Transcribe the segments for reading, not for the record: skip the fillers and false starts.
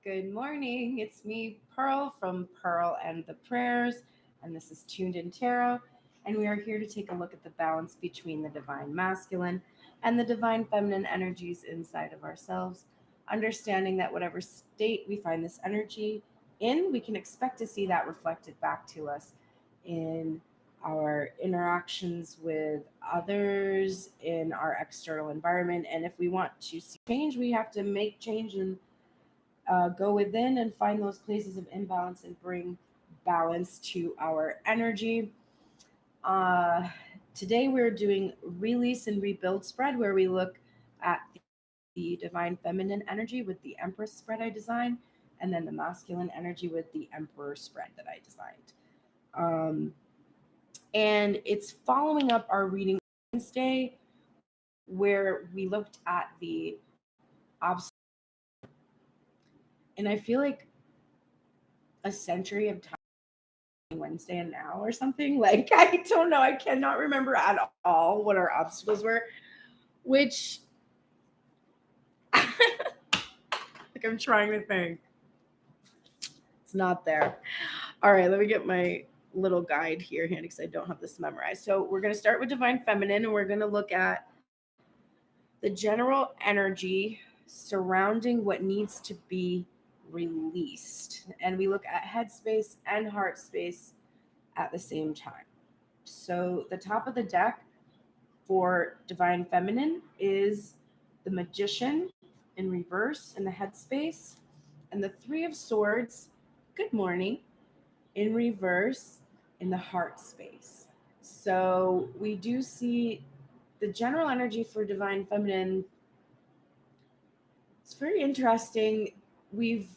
Good morning. It's me, Pearl from Pearl and the Prayers, and this is Tuned in Tarot. And we are here to take a look at the balance between the divine masculine and the divine feminine energies inside of ourselves. Understanding that whatever state we find this energy in, we can expect to see that reflected back to us in our interactions with others, in our external environment. And if we want to see change, we have to make change and go within and find those places of imbalance and bring balance to our energy. Uh, Today, we're doing release and rebuild spread, where we look at the divine feminine energy with the Empress spread I designed, and then the masculine energy with the Emperor spread that I designed. Um, and it's following up our reading Wednesday, where we looked at the obstacle. And I feel like a century of time Wednesday and now or something. Like I don't know. I cannot remember at all what our obstacles were, which like I'm trying to think. It's not there. All right, let me get my little guide here handy because I don't have this memorized. So we're gonna start with divine feminine and we're gonna look at the general energy surrounding what needs to be released. And we look at head space and heart space at the same time. So the top of the deck for divine feminine is the magician in reverse in the headspace, and the three of swords, good morning, in reverse in the heart space. So we do see the general energy for divine feminine. It's very interesting. We've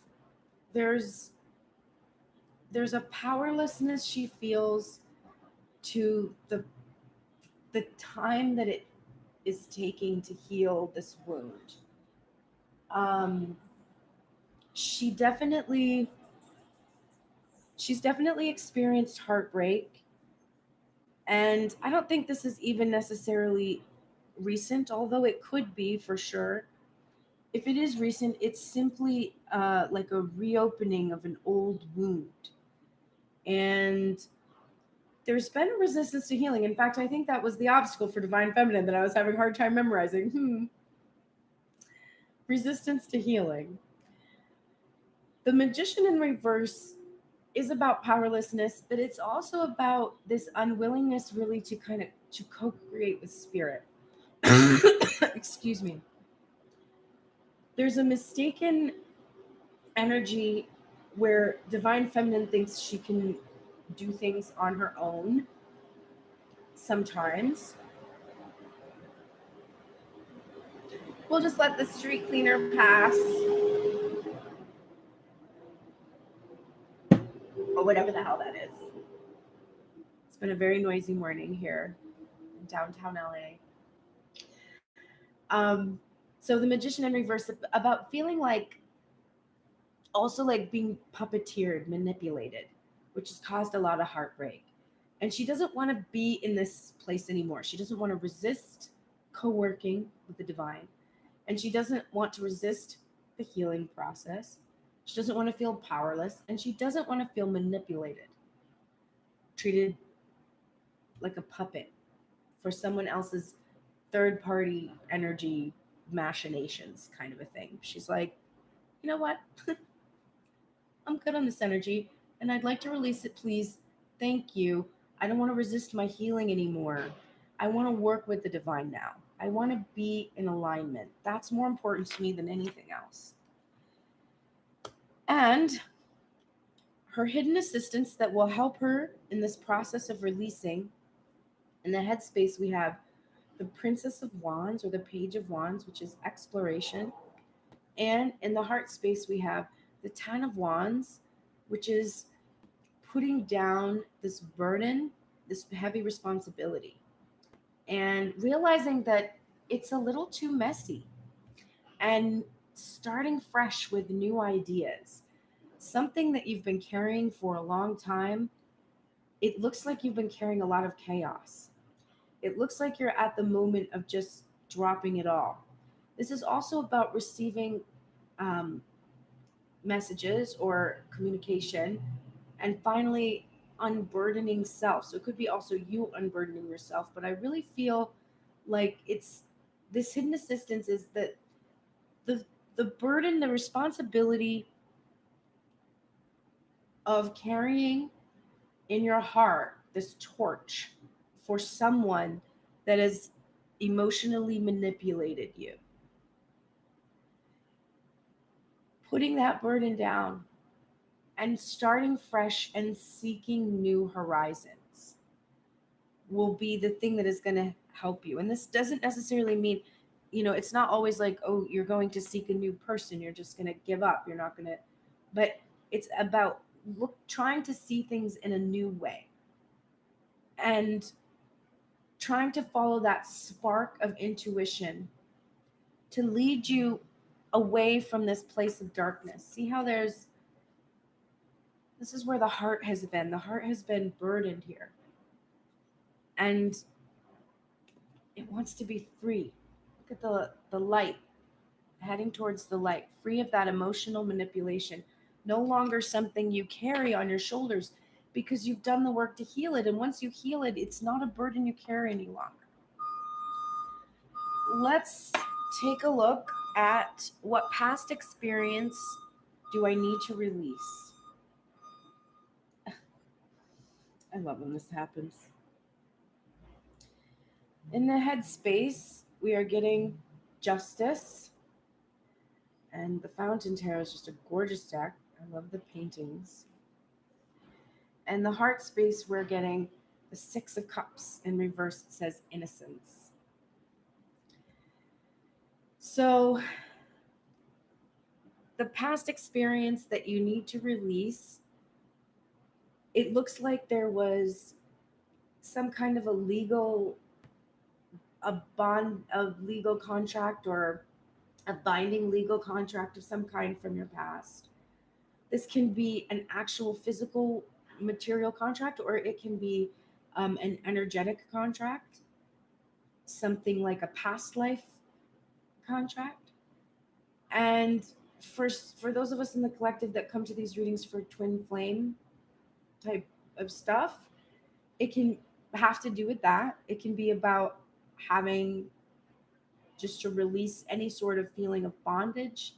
there's there's a powerlessness she feels to the time that it is taking to heal this wound. Um, she definitely she's definitely experienced heartbreak, and I don't think this is even necessarily recent, although it could be for sure. If it is recent, it's simply like a reopening of an old wound, and there's been a resistance to healing. In fact, I think that was the obstacle for divine feminine that I was having a hard time memorizing. Resistance to healing. The magician in reverse is about powerlessness, but it's also about this unwillingness really to kind of to co-create with spirit. Excuse me. There's a mistaken energy where divine feminine thinks she can do things on her own sometimes. We'll just let the street cleaner pass, or whatever the hell that is. It's been a very noisy morning here in downtown LA. Um, so the magician in reverse about feeling like also like being puppeteered, manipulated, which has caused a lot of heartbreak. And she doesn't want to be in this place anymore. She doesn't want to resist co-working with the divine, and she doesn't want to resist the healing process. She doesn't want to feel powerless, and she doesn't want to feel manipulated, treated like a puppet for someone else's third party energy machinations, kind of a thing. She's like, you know what? I'm good on this energy and I'd like to release it, please. Thank you. I don't want to resist my healing anymore. I want to work with the divine now. I want to be in alignment. That's more important to me than anything else. And her hidden assistance that will help her in this process of releasing. In the headspace, we have the Princess of Wands or the Page of Wands, which is exploration. And in the heart space, we have the Ten of Wands, which is putting down this burden, this heavy responsibility, and realizing that it's a little too messy and starting fresh with new ideas. Something that you've been carrying for a long time, it looks like you've been carrying a lot of chaos. It looks like you're at the moment of just dropping it all. This is also about receiving um, messages or communication, and finally unburdening self. So it could be also you unburdening yourself, but I really feel like it's this hidden assistance is that the the burden, the responsibility of carrying in your heart this torch for someone that has emotionally manipulated you. Putting that burden down and starting fresh and seeking new horizons will be the thing that is going to help you. And this doesn't necessarily mean, it's not always like, oh, you're going to seek a new person. You're just going to give up. You're not going to, but it's about trying to see things in a new way and trying to follow that spark of intuition to lead you away from this place of darkness. See how this is where the heart has been. The heart has been burdened here. And it wants to be free. Look at the light, heading towards the light, free of that emotional manipulation. No longer something you carry on your shoulders because you've done the work to heal it. And once you heal it, it's not a burden you carry any longer. Let's take a look at what past experience do I need to release. I love when this happens. In the headspace, we are getting justice. And the Fountain Tarot is just a gorgeous deck. I love the paintings. And the heart space, we're getting the Six of Cups. In reverse, it says innocence. So the past experience that you need to release, it looks like there was some kind of a bond of legal contract or a binding legal contract of some kind from your past. This can be an actual physical material contract, or it can be an energetic contract, something like a past life contract. And for those of us in the collective that come to these readings for twin flame type of stuff, it can have to do with that. It can be about having just to release any sort of feeling of bondage.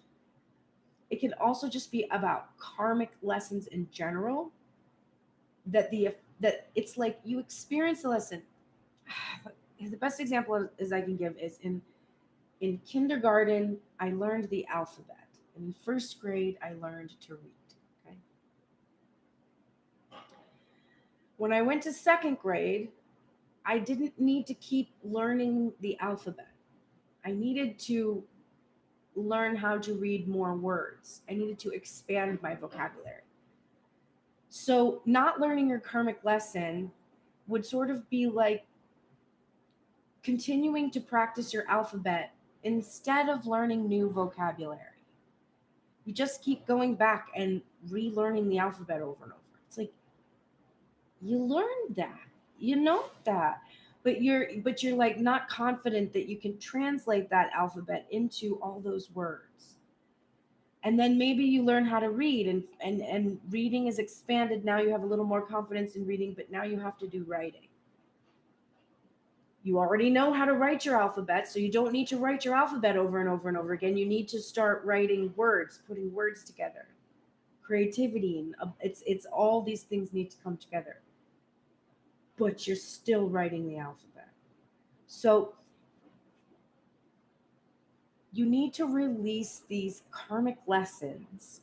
It can also just be about karmic lessons in general, that it's like you experience a lesson. The best example is I can give is in kindergarten I learned the alphabet, and in first grade I learned to read. Okay. When I went to second grade, I didn't need to keep learning the alphabet. I needed to learn how to read more words. I needed to expand my vocabulary. So not learning your karmic lesson would sort of be like continuing to practice your alphabet instead of learning new vocabulary. You just keep going back and relearning the alphabet over and over. It's like you learned that, you know that, but you're like not confident that you can translate that alphabet into all those words. And then maybe you learn how to read, and reading is expanded. Now you have a little more confidence in reading, but now you have to do writing. You already know how to write your alphabet, so you don't need to write your alphabet over and over and over again. You need to start writing words, putting words together. Creativity, and it's all these things need to come together. But you're still writing the alphabet. So you need to release these karmic lessons,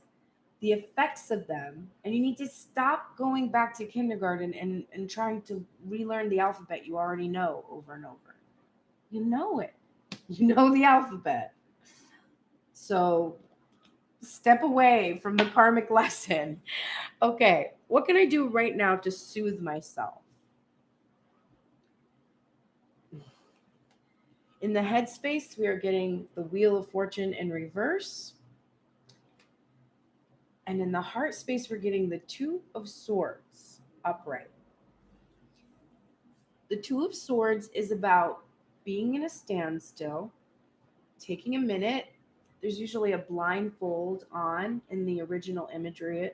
the effects of them, and you need to stop going back to kindergarten and trying to relearn the alphabet you already know over and over. You know it. You know the alphabet. So step away from the karmic lesson. Okay, what can I do right now to soothe myself? In the headspace, we are getting the Wheel of Fortune in reverse. And in the heart space, we're getting the Two of Swords upright. The Two of Swords is about being in a standstill, taking a minute, There's usually a blindfold on in the original imagery.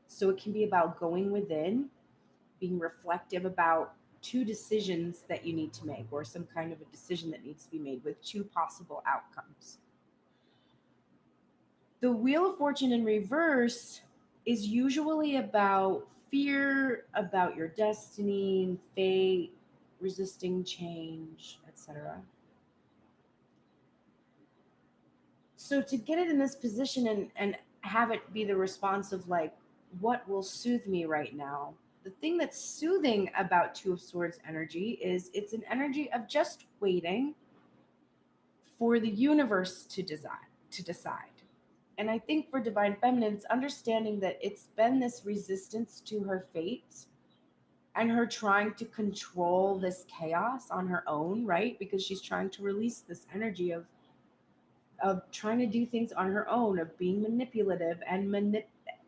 So it can be about going within, being reflective about two decisions that you need to make, or some kind of a decision that needs to be made with two possible outcomes. The Wheel of Fortune in reverse is usually about fear, about your destiny, fate, resisting change, etc. So to get it in this position and have it be the response of like, what will soothe me right now? The thing that's soothing about Two of Swords energy is it's an energy of just waiting for the universe to decide. And I think for Divine Feminine, it's understanding that it's been this resistance to her fate and her trying to control this chaos on her own, right? Because she's trying to release this energy of trying to do things on her own, of being manipulative and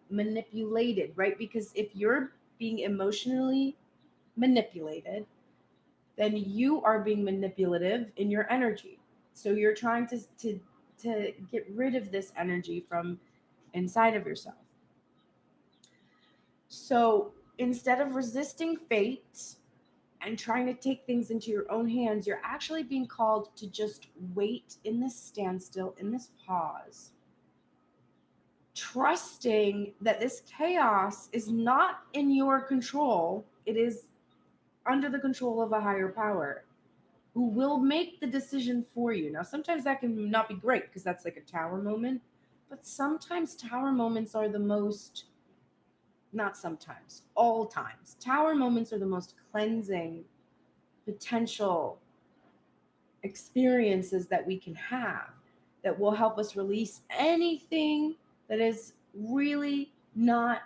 manipulated, right? Because if you're being emotionally manipulated, then you are being manipulative in your energy. So you're trying to get rid of this energy from inside of yourself. So instead of resisting fate and trying to take things into your own hands, you're actually being called to just wait in this standstill, in this pause, trusting that this chaos is not in your control. It is under the control of a higher power who will make the decision for you. Now, sometimes that can not be great because that's like a tower moment, but sometimes tower moments are the most, not sometimes, all times. Tower moments are the most cleansing potential experiences that we can have that will help us release anything that is really not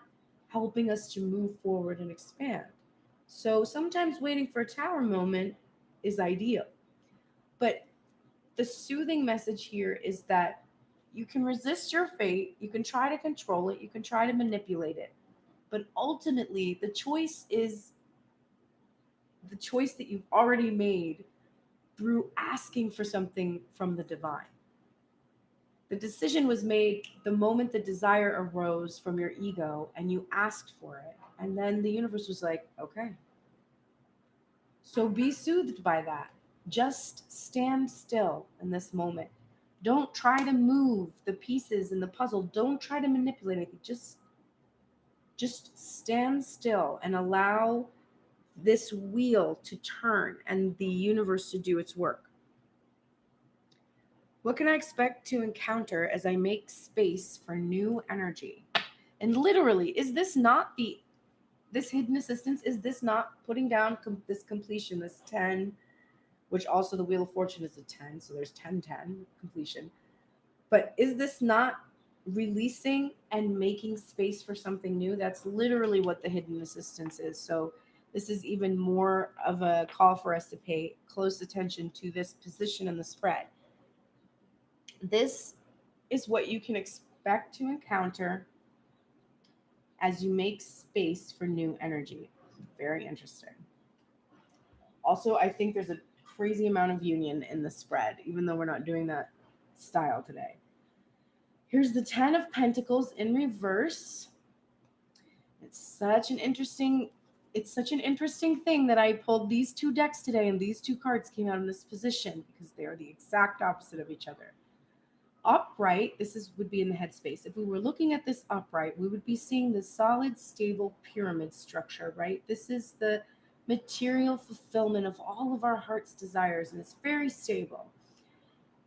helping us to move forward and expand. So sometimes waiting for a tower moment is ideal. But the soothing message here is that you can resist your fate, you can try to control it, you can try to manipulate it. But ultimately, the choice is the choice that you've already made through asking for something from the divine. The decision was made the moment the desire arose from your ego and you asked for it. And then the universe was like, okay. So be soothed by that. Just stand still in this moment. Don't try to move the pieces in the puzzle. Don't try to manipulate anything. Just stand still and allow this wheel to turn and the universe to do its work. What can I expect to encounter as I make space for new energy? And literally, is this not this hidden assistance? Is this not putting down this completion, this 10, which also the Wheel of Fortune is a 10, so there's 10 completion. But is this not releasing and making space for something new? That's literally what the hidden assistance is. So this is even more of a call for us to pay close attention to this position in the spread. This is what you can expect to encounter as you make space for new energy. Very interesting. Also, I think there's a crazy amount of union in the spread, even though we're not doing that style today. Here's the 10 of Pentacles in reverse. It's such an interesting thing that I pulled these two decks today and these two cards came out in this position because they are the exact opposite of each other. Upright, would be in the headspace. If we were looking at this upright, we would be seeing the solid, stable pyramid structure, right? This is the material fulfillment of all of our heart's desires, and it's very stable.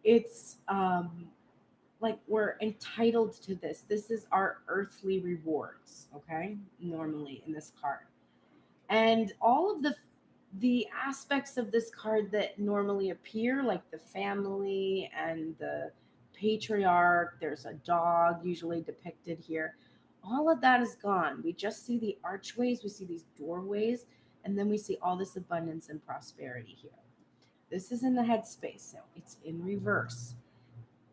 It's like we're entitled to this. This is our earthly rewards, okay? Normally in this card. And all of the aspects of this card that normally appear, like the family and the patriarch, there's a dog usually depicted here. All of that is gone. We just see the archways, we see these doorways, and then we see all this abundance and prosperity here. This is in the headspace, so it's in reverse.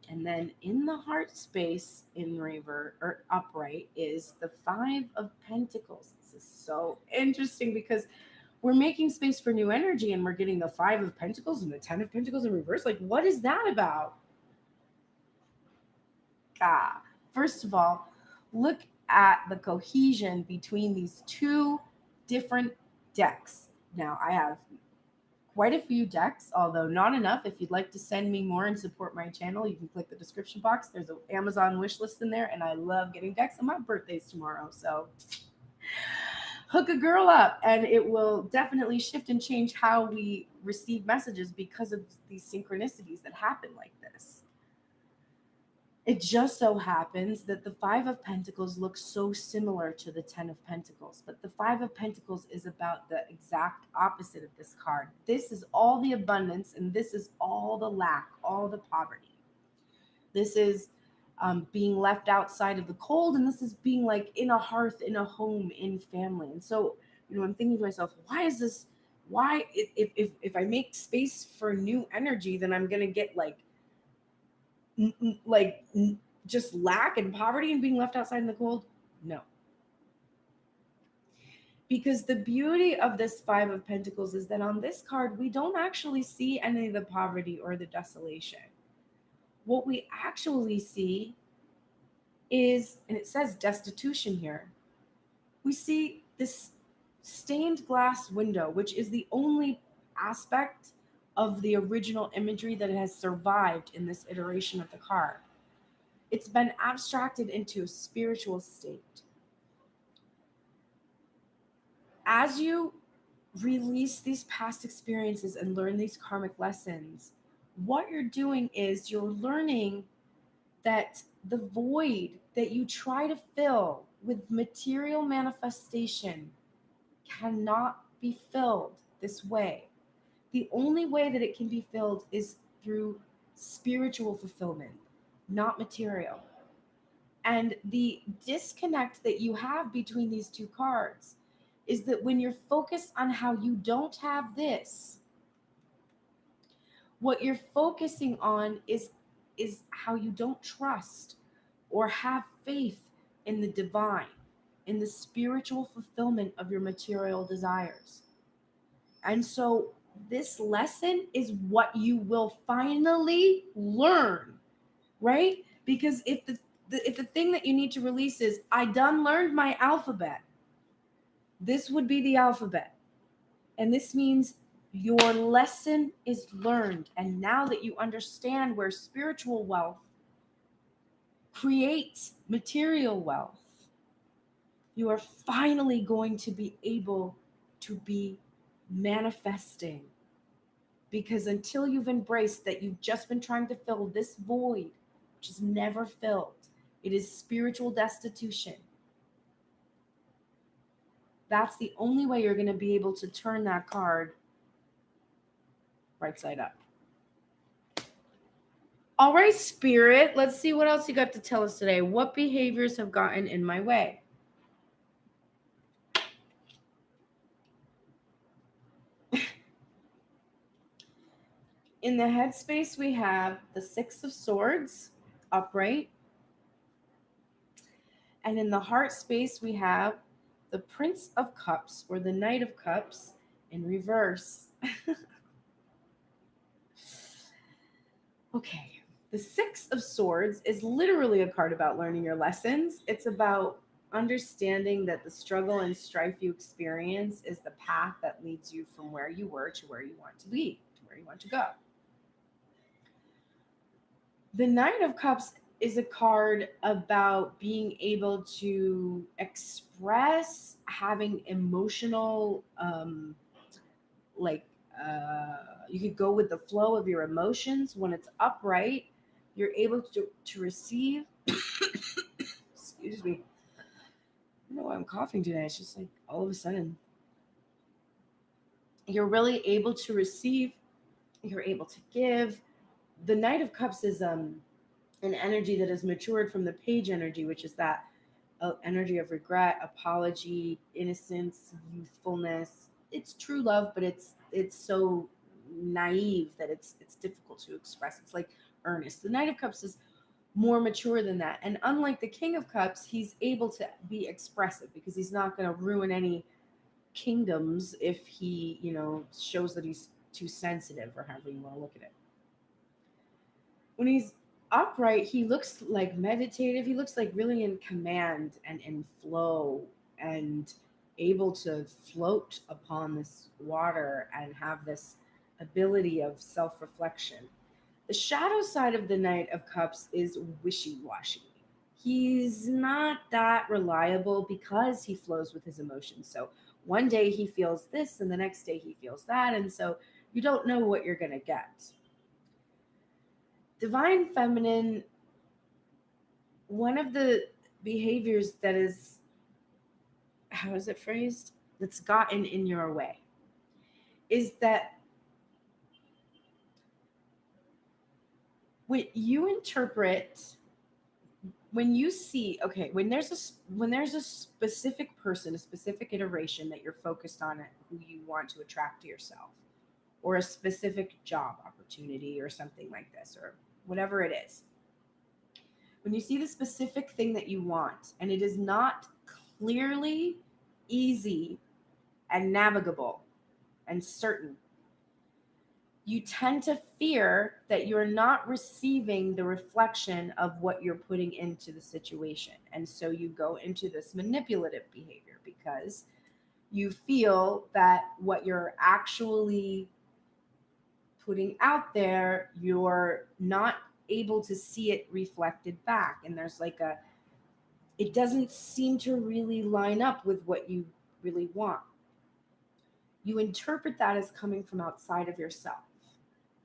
And then in the heart space in reverse or upright is the 5 of Pentacles. This is so interesting because we're making space for new energy and we're getting the 5 of Pentacles and the 10 of Pentacles in reverse. Like, what is that about? First of all, look at the cohesion between these two different decks. Now, I have quite a few decks, although not enough. If you'd like to send me more and support my channel, you can click the description box. There's an Amazon wish list in there, and I love getting decks, and my birthday's tomorrow, so hook a girl up, and it will definitely shift and change how we receive messages because of these synchronicities that happen like this. It just so happens that the Five of Pentacles looks so similar to the Ten of Pentacles, but the Five of Pentacles is about the exact opposite of this card. This is all the abundance, and this is all the lack, all the poverty. This is being left outside of the cold, and this is being like in a hearth, in a home, in family. And so, I'm thinking to myself, why is this? Why, if I make space for new energy, then I'm gonna get just lack and poverty and being left outside in the cold? No. Because the beauty of this Five of Pentacles is that on this card, we don't actually see any of the poverty or the desolation. What we actually see is, and it says destitution here, we see this stained glass window, which is the only aspect of the original imagery that has survived in this iteration of the card. It's been abstracted into a spiritual state. As you release these past experiences and learn these karmic lessons, what you're doing is you're learning that the void that you try to fill with material manifestation cannot be filled this way. The only way that it can be filled is through spiritual fulfillment, not material. And the disconnect that you have between these two cards is that when you're focused on how you don't have this, what you're focusing on is how you don't trust or have faith in the divine, in the spiritual fulfillment of your material desires. And so this lesson is what you will finally learn, right? Because if the thing that you need to release is, I done learned my alphabet, this would be the alphabet. And this means your lesson is learned. And now that you understand where spiritual wealth creates material wealth, you are finally going to be able to be manifesting. Because until you've embraced that you've just been trying to fill this void, which is never filled, it is spiritual destitution. That's the only way you're going to be able to turn that card right side up. All right, Spirit, let's see what else you got to tell us today. What behaviors have gotten in my way? In the headspace, we have the Six of Swords upright. And in the heart space, we have the Prince of Cups, or the Knight of Cups, in reverse. Okay, the Six of Swords is literally a card about learning your lessons. It's about understanding that the struggle and strife you experience is the path that leads you from where you were to where you want to be, to where you want to go. The Knight of Cups is a card about being able to express, having emotional, you could go with the flow of your emotions. When it's upright, you're able to receive. Excuse me. I don't know why I'm coughing today. It's just like all of a sudden. You're really able to receive. You're able to give. The Knight of Cups is an energy that has matured from the Page energy, which is that energy of regret, apology, innocence, youthfulness. It's true love, but it's so naive that it's difficult to express. It's like earnest. The Knight of Cups is more mature than that, and unlike the King of Cups, he's able to be expressive because he's not going to ruin any kingdoms if he shows that he's too sensitive, or however you want to look at it. When he's upright, he looks like meditative. He looks like really in command and in flow and able to float upon this water and have this ability of self reflection. The shadow side of the Knight of Cups is wishy washy. He's not that reliable because he flows with his emotions. So one day he feels this and the next day he feels that. And so you don't know what you're going to get. Divine Feminine, one of the behaviors that is, how is it phrased? That's gotten in your way is that when you interpret, when you see, okay, when there's a specific person, a specific iteration that you're focused on, who you want to attract to yourself, or a specific job opportunity or something like this, or whatever it is, when you see the specific thing that you want and it is not clearly easy and navigable and certain, you tend to fear that you're not receiving the reflection of what you're putting into the situation. And so you go into this manipulative behavior because you feel that what you're actually putting out there, you're not able to see it reflected back. And there's like it doesn't seem to really line up with what you really want. You interpret that as coming from outside of yourself,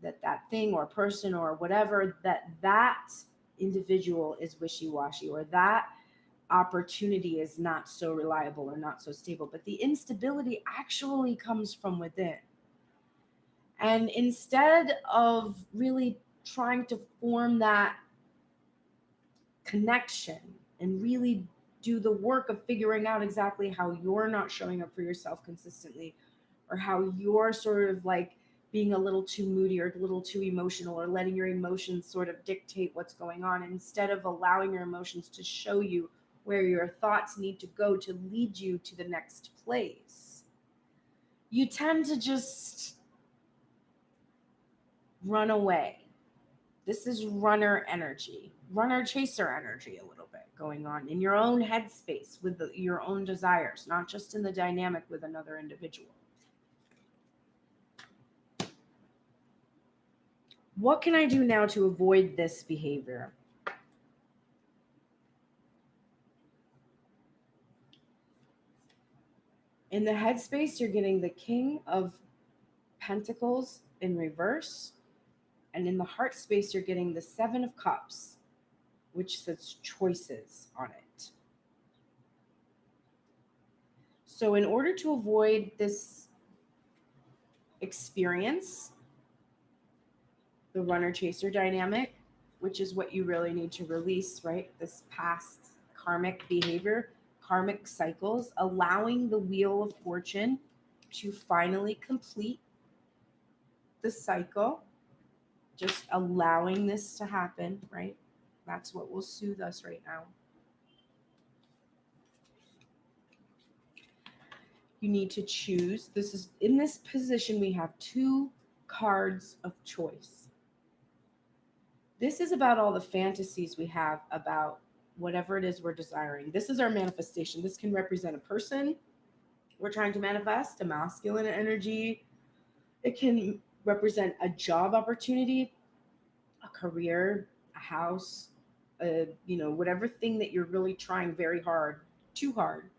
that thing or person or whatever, that individual is wishy-washy, or that opportunity is not so reliable or not so stable. But the instability actually comes from within. And instead of really trying to form that connection and really do the work of figuring out exactly how you're not showing up for yourself consistently, or how you're sort of like being a little too moody or a little too emotional, or letting your emotions sort of dictate what's going on, instead of allowing your emotions to show you where your thoughts need to go to lead you to the next place, you tend to just run away. This is runner energy, runner chaser energy, a little bit going on in your own headspace with your own desires, not just in the dynamic with another individual. What can I do now to avoid this behavior? In the headspace, you're getting the King of Pentacles in reverse. And in the heart space, you're getting the Seven of Cups, which says choices on it. So in order to avoid this experience, the runner-chaser dynamic, which is what you really need to release, right? This past karmic behavior, karmic cycles, allowing the Wheel of Fortune to finally complete the cycle, just allowing this to happen, right? That's what will soothe us right now. You need to choose. This is in this position, we have two cards of choice. This is about all the fantasies we have about whatever it is we're desiring. This is our manifestation. This can represent a person we're trying to manifest, a masculine energy. It can represent a job opportunity, a career, a house, whatever thing that you're really trying very hard, too hard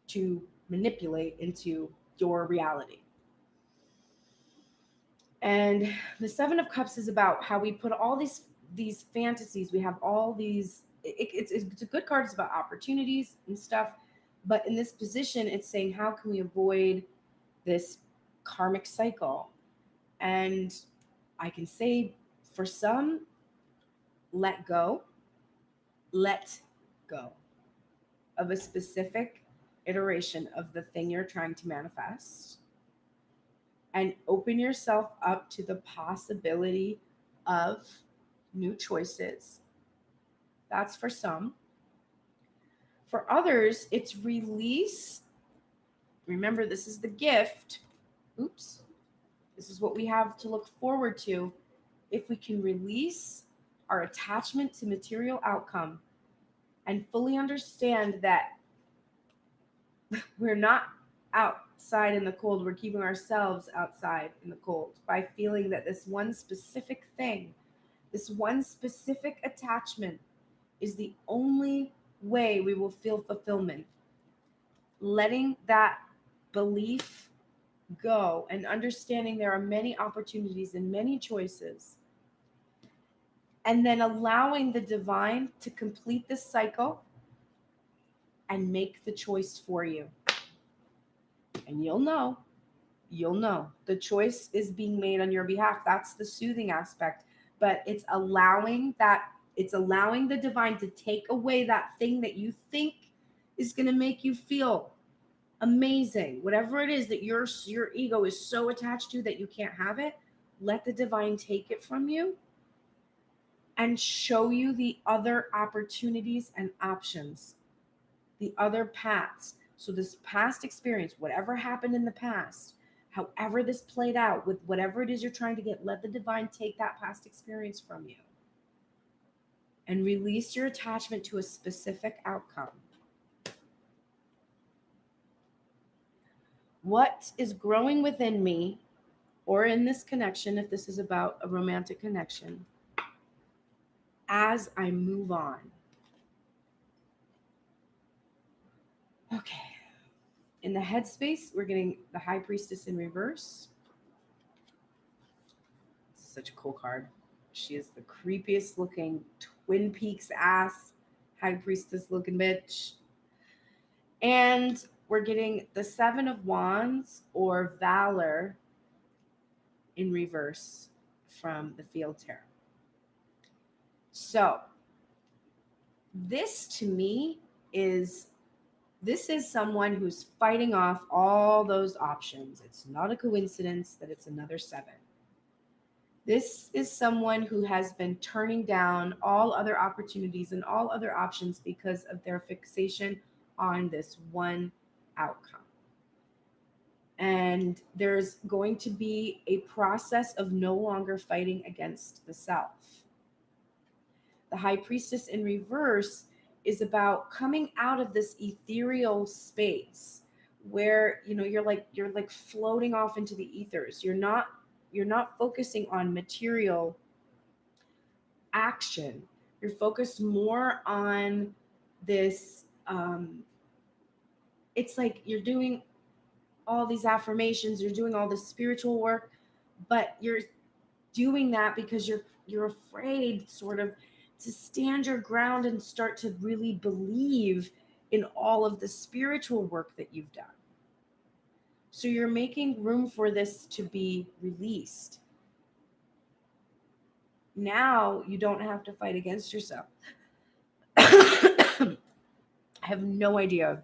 to manipulate into your reality. And the Seven of Cups is about how we put all these fantasies. We have all these. It's a good card. It's about opportunities and stuff. But in this position, it's saying how can we avoid this karmic cycle? And I can say for some, let go of a specific iteration of the thing you're trying to manifest, and open yourself up to the possibility of new choices. That's for some. For others, it's release. Remember, this is the gift. Oops. This is what we have to look forward to. If we can release our attachment to material outcome, and fully understand that we're not outside in the cold, we're keeping ourselves outside in the cold by feeling that this one specific thing, this one specific attachment is the only way we will feel fulfillment. Letting that belief go and understanding there are many opportunities and many choices, and then allowing the divine to complete this cycle and make the choice for you. And you'll know the choice is being made on your behalf. That's the soothing aspect, but it's allowing the divine to take away that thing that you think is going to make you feel amazing, whatever it is that your ego is so attached to that you can't have it. Let the divine take it from you and show you the other opportunities and options, the other paths. So this past experience, whatever happened in the past, however this played out with whatever it is you're trying to get, let the divine take that past experience from you and release your attachment to a specific outcome. What is growing within me or in this connection, if this is about a romantic connection, as I move on? Okay. In the headspace, we're getting the High Priestess in reverse. This is such a cool card. She is the creepiest looking Twin Peaks ass High Priestess looking bitch. And we're getting the Seven of Wands or Valor in reverse from the Field Tarot. So this to me is someone who's fighting off all those options. It's not a coincidence that it's another 7. This is someone who has been turning down all other opportunities and all other options because of their fixation on this one outcome. And there's going to be a process of no longer fighting against the self. The High Priestess in reverse is about coming out of this ethereal space where you're like floating off into the ethers. You're not focusing on material action. You're focused more on this it's like you're doing all these affirmations, you're doing all this spiritual work, but you're doing that because you're afraid sort of to stand your ground and start to really believe in all of the spiritual work that you've done. So you're making room for this to be released. Now you don't have to fight against yourself. I have no idea.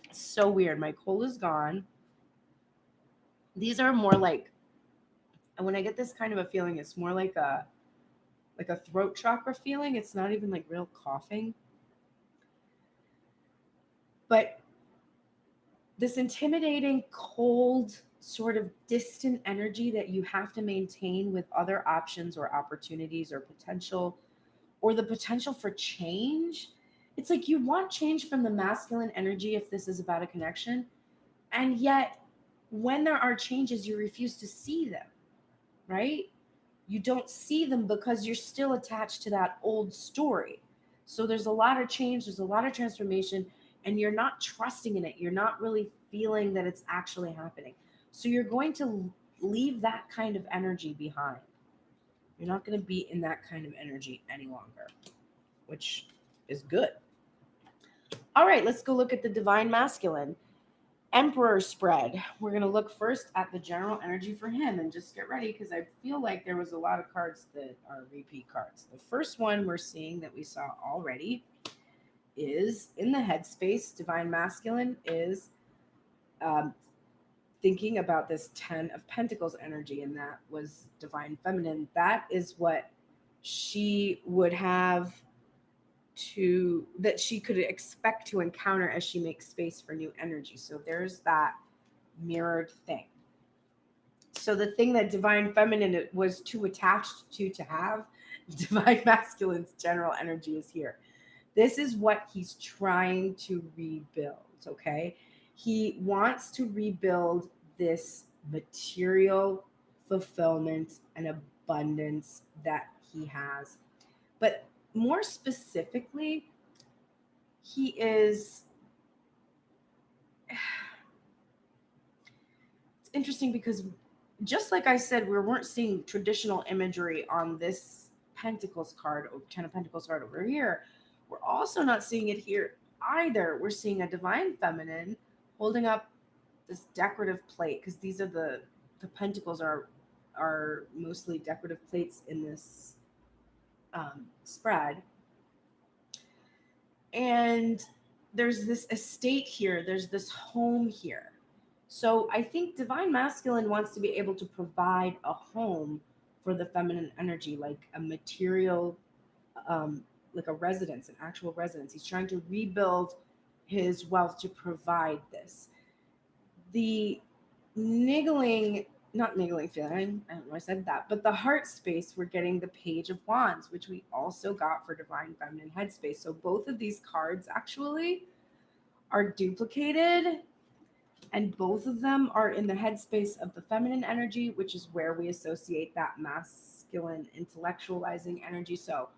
It's so weird. My cold is gone. These are more like, when I get this kind of a feeling, it's more like a throat chakra feeling. It's not even like real coughing. But this intimidating, cold, sort of distant energy that you have to maintain with other options or opportunities or potential, or the potential for change. It's like you want change from the masculine energy if this is about a connection. And yet, when there are changes, you refuse to see them, right? You don't see them because you're still attached to that old story. So there's a lot of change, there's a lot of transformation, and you're not trusting in it. You're not really feeling that it's actually happening. So you're going to leave that kind of energy behind. You're not going to be in that kind of energy any longer, which is good. All right, let's go look at the Divine Masculine. Emperor spread. We're going to look first at the general energy for him, and just get ready because I feel like there was a lot of cards that are repeat cards. The first one we're seeing that we saw already is in the headspace. Divine Masculine is thinking about this 10 of Pentacles energy, and that was Divine Feminine. That is what she would have that she could expect to encounter as she makes space for new energy. So there's that mirrored thing. So the thing that Divine Feminine was too attached to have, Divine masculine's general energy is here. This is what he's trying to rebuild, okay? He wants to rebuild this material fulfillment and abundance that he has. But more specifically, he is it's interesting because just like I said, we weren't seeing traditional imagery on this Pentacles card or Ten of Pentacles card over here. We're also not seeing it here either. We're seeing a divine feminine holding up this decorative plate, because these are the pentacles are mostly decorative plates in this spread. And there's this estate here, there's this home here. So I think divine masculine wants to be able to provide a home for the feminine energy, like a material, like a residence, an actual residence. He's trying to rebuild his wealth to provide this. The not niggling feeling, I don't know why I said that, but the heart space, we're getting the Page of Wands, which we also got for divine feminine headspace. So both of these cards actually are duplicated, and both of them are in the headspace of the feminine energy, which is where we associate that masculine intellectualizing energy. So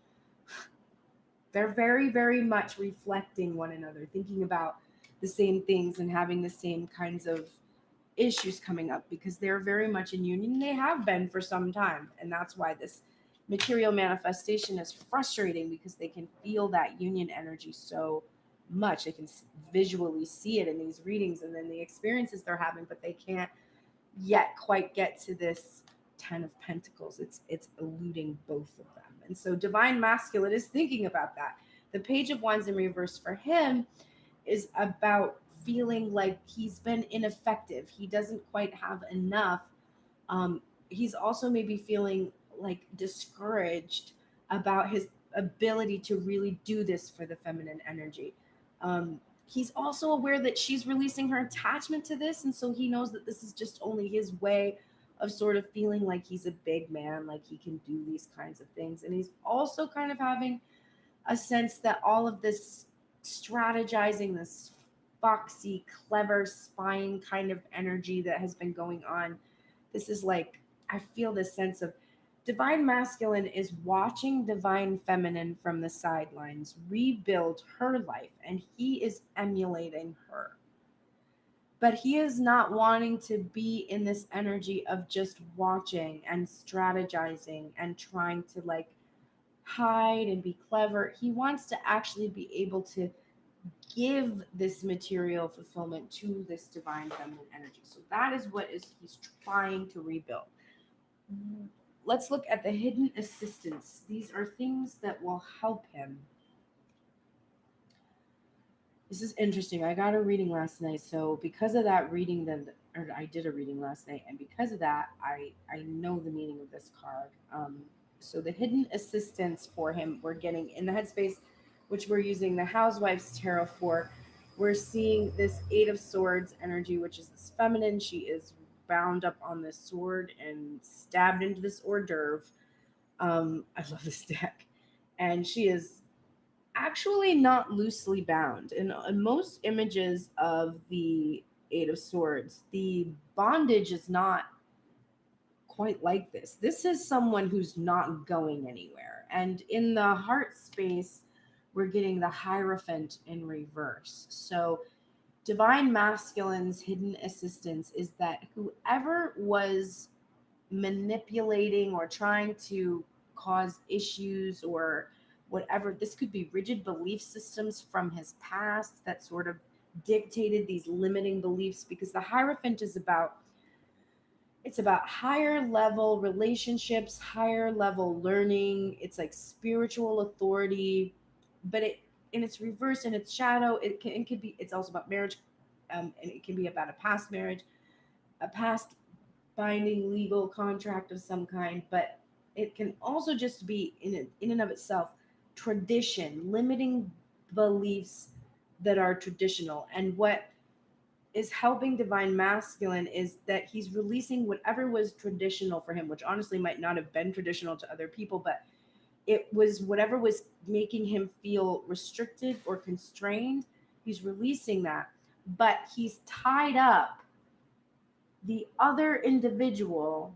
they're very, very much reflecting one another, thinking about the same things and having the same kinds of issues coming up, because they're very much in union. They have been for some time, and that's why this material manifestation is frustrating, because they can feel that union energy so much. They can visually see it in these readings and then the experiences they're having, but they can't yet quite get to this Ten of Pentacles. It's eluding both of them. And so divine masculine is thinking about that. The Page of Wands in reverse for him is about feeling like he's been ineffective. He doesn't quite have enough. He's also maybe feeling like discouraged about his ability to really do this for the feminine energy. He's also aware that she's releasing her attachment to this, and so he knows that this is just only his way of sort of feeling like he's a big man, like he can do these kinds of things. And he's also kind of having a sense that all of this strategizing, this foxy, clever, spying kind of energy that has been going on, this is like, I feel this sense of divine masculine is watching divine feminine from the sidelines rebuild her life, and he is emulating her. But he is not wanting to be in this energy of just watching and strategizing and trying to like hide and be clever. He wants to actually be able to give this material fulfillment to this divine feminine energy. So that is what he's trying to rebuild. Let's look at the hidden assistance. These are things that will help him. This is interesting. I got a reading last night, so because of that reading, I did a reading last night, and because of that, I know the meaning of this card. So the hidden assistance for him, we're getting in the headspace, which we're using the Housewives Tarot for. We're seeing this Eight of Swords energy, which is this feminine. She is bound up on this sword and stabbed into this hors d'oeuvre. I love this deck. And she is actually not loosely bound. In most images of the Eight of Swords, the bondage is not quite like this. This is someone who's not going anywhere. And in the heart space, we're getting the Hierophant in reverse. So divine masculine's hidden assistance is that whoever was manipulating or trying to cause issues or whatever, this could be rigid belief systems from his past that sort of dictated these limiting beliefs, because the Hierophant is about, it's about higher level relationships, higher level learning. It's like spiritual authority, but it in its reverse, in its shadow, it can be, it's also about marriage, and it can be about a past marriage, a past binding legal contract of some kind, but it can also just be in and of itself tradition, limiting beliefs that are traditional. And what is helping divine masculine is that he's releasing whatever was traditional for him, which honestly might not have been traditional to other people, but it was whatever was making him feel restricted or constrained. He's releasing that, but he's tied up the other individual.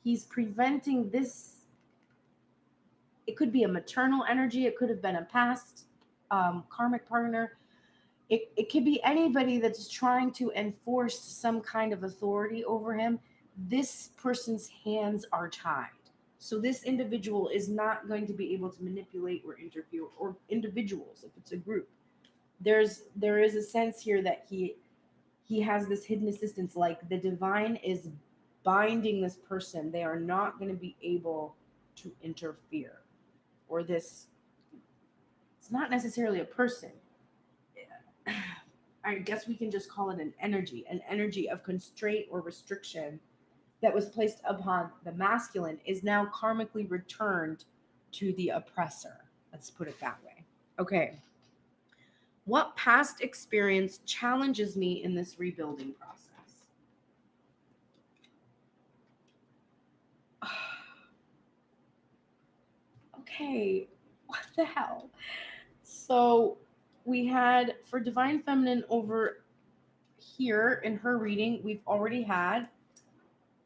He's preventing this. It could be a maternal energy, it could have been a past karmic partner. It could be anybody that's trying to enforce some kind of authority over him. This person's hands are tied. So this individual is not going to be able to manipulate or interfere, or individuals if it's a group. There is a sense here that he has this hidden assistance, like the divine is binding this person. They are not going to be able to interfere. Or this, it's not necessarily a person. I guess we can just call it an energy of constraint or restriction that was placed upon the masculine is now karmically returned to the oppressor. Let's put it that way. Okay. What past experience challenges me in this rebuilding process? Okay, what the hell? So we had for Divine Feminine over here in her reading, we've already had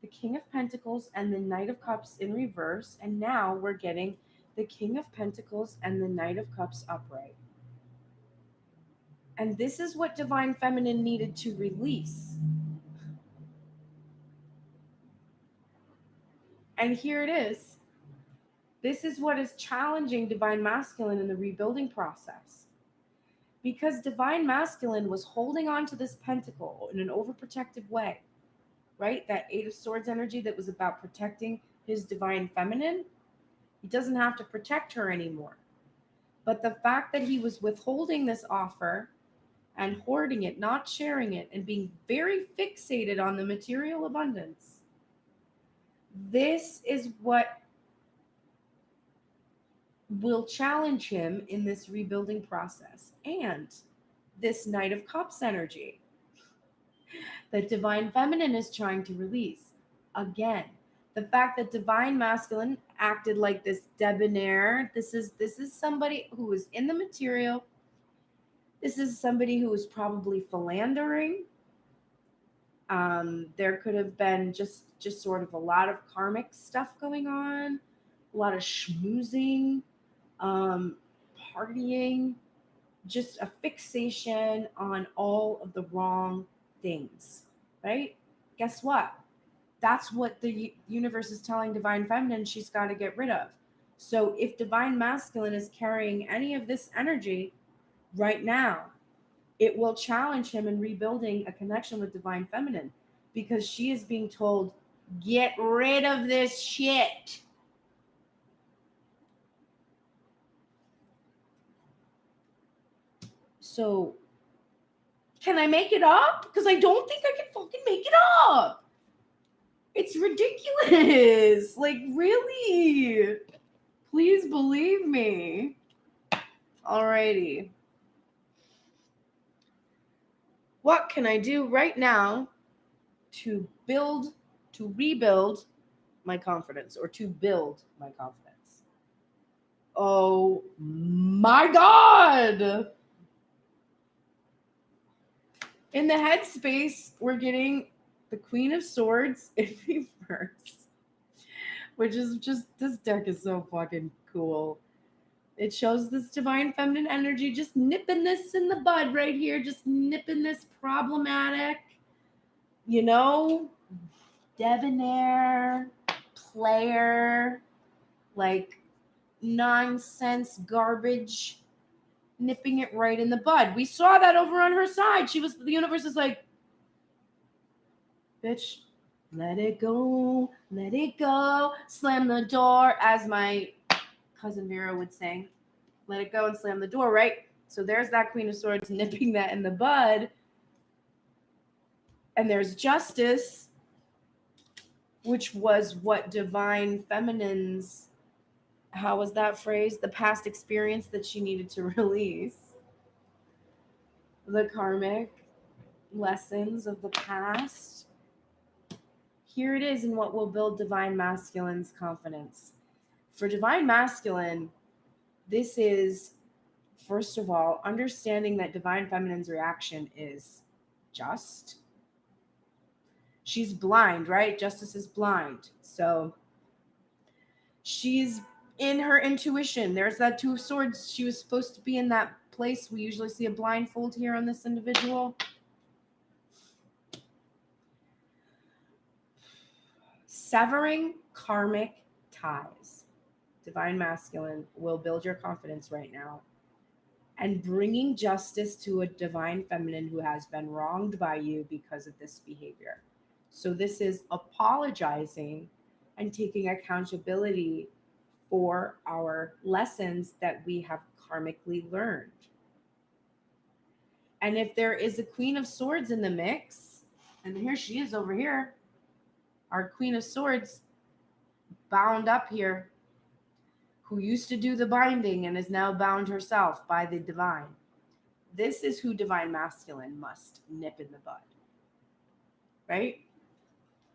the King of Pentacles and the Knight of Cups in reverse, and now we're getting the King of Pentacles and the Knight of Cups upright. And this is what Divine Feminine needed to release. And here it is. This is what is challenging Divine Masculine in the rebuilding process. Because Divine Masculine was holding on to this pentacle in an overprotective way, right? That Eight of Swords energy that was about protecting his Divine Feminine. He doesn't have to protect her anymore. But the fact that he was withholding this offer and hoarding it, not sharing it, and being very fixated on the material abundance, this is what will challenge him in this rebuilding process. And this Knight of Cups energy that Divine Feminine is trying to release. Again, the fact that Divine Masculine acted like this debonair, this is somebody who is in the material. This is somebody who is probably philandering. There could have been just sort of a lot of karmic stuff going on, a lot of schmoozing, partying, just a fixation on all of the wrong things, right? Guess what? That's what the universe is telling Divine Feminine she's got to get rid of. So if Divine Masculine is carrying any of this energy right now, it will challenge him in rebuilding a connection with Divine Feminine, because she is being told, get rid of this shit. So, can I make it up? Because I don't think I can fucking make it up. It's ridiculous. Like, really? Please believe me. Alrighty. What can I do right now to rebuild my confidence, or to build my confidence? Oh my God. In the headspace, we're getting the Queen of Swords in reverse, which is just, this deck is so fucking cool. It shows this Divine Feminine energy just nipping this in the bud right here, just nipping this problematic, debonair, player, like nonsense garbage, nipping it right in the bud. We saw that over on her side. The universe is like, bitch, let it go, slam the door, as my cousin Vera would say, let it go and slam the door, right? So there's that Queen of Swords nipping that in the bud. And there's Justice, which was what Divine Feminine's, how was that phrase? The past experience that she needed to release. The karmic lessons of the past. Here it is in what will build Divine Masculine's confidence. For divine masculine, this is, first of all, understanding that divine feminine's reaction is just. She's blind, right? Justice is blind. So she's in her intuition. There's that Two of Swords. She was supposed to be in that place. We usually see a blindfold here on this individual. Severing karmic ties. Divine masculine will build your confidence right now. And bringing justice to a divine feminine who has been wronged by you because of this behavior. So this is apologizing and taking accountability for our lessons that we have karmically learned. And if there is a Queen of Swords in the mix, and here she is over here, our Queen of Swords bound up here, who used to do the binding and is now bound herself by the divine. This is who divine masculine must nip in the bud, right?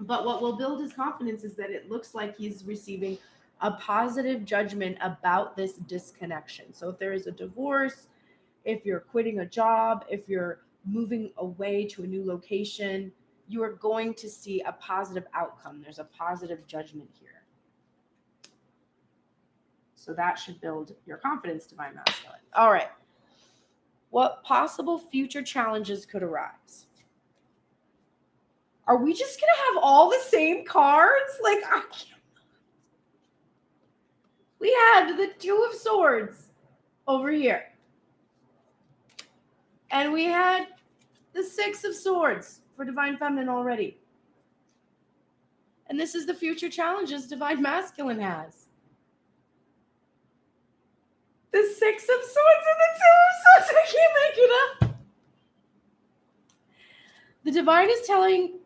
But what will build his confidence is that it looks like he's receiving a positive judgment about this disconnection. So if there is a divorce, if you're quitting a job, if you're moving away to a new location, you are going to see a positive outcome. There's a positive judgment here. So that should build your confidence, divine masculine. All right. What possible future challenges could arise? Are we just going to have all the same cards? Like, I can't. We had the Two of Swords over here. And we had the Six of Swords for divine feminine already. And this is the future challenges divine masculine has. The Six of Swords and the Two of Swords. I can't make it up. The divine is telling,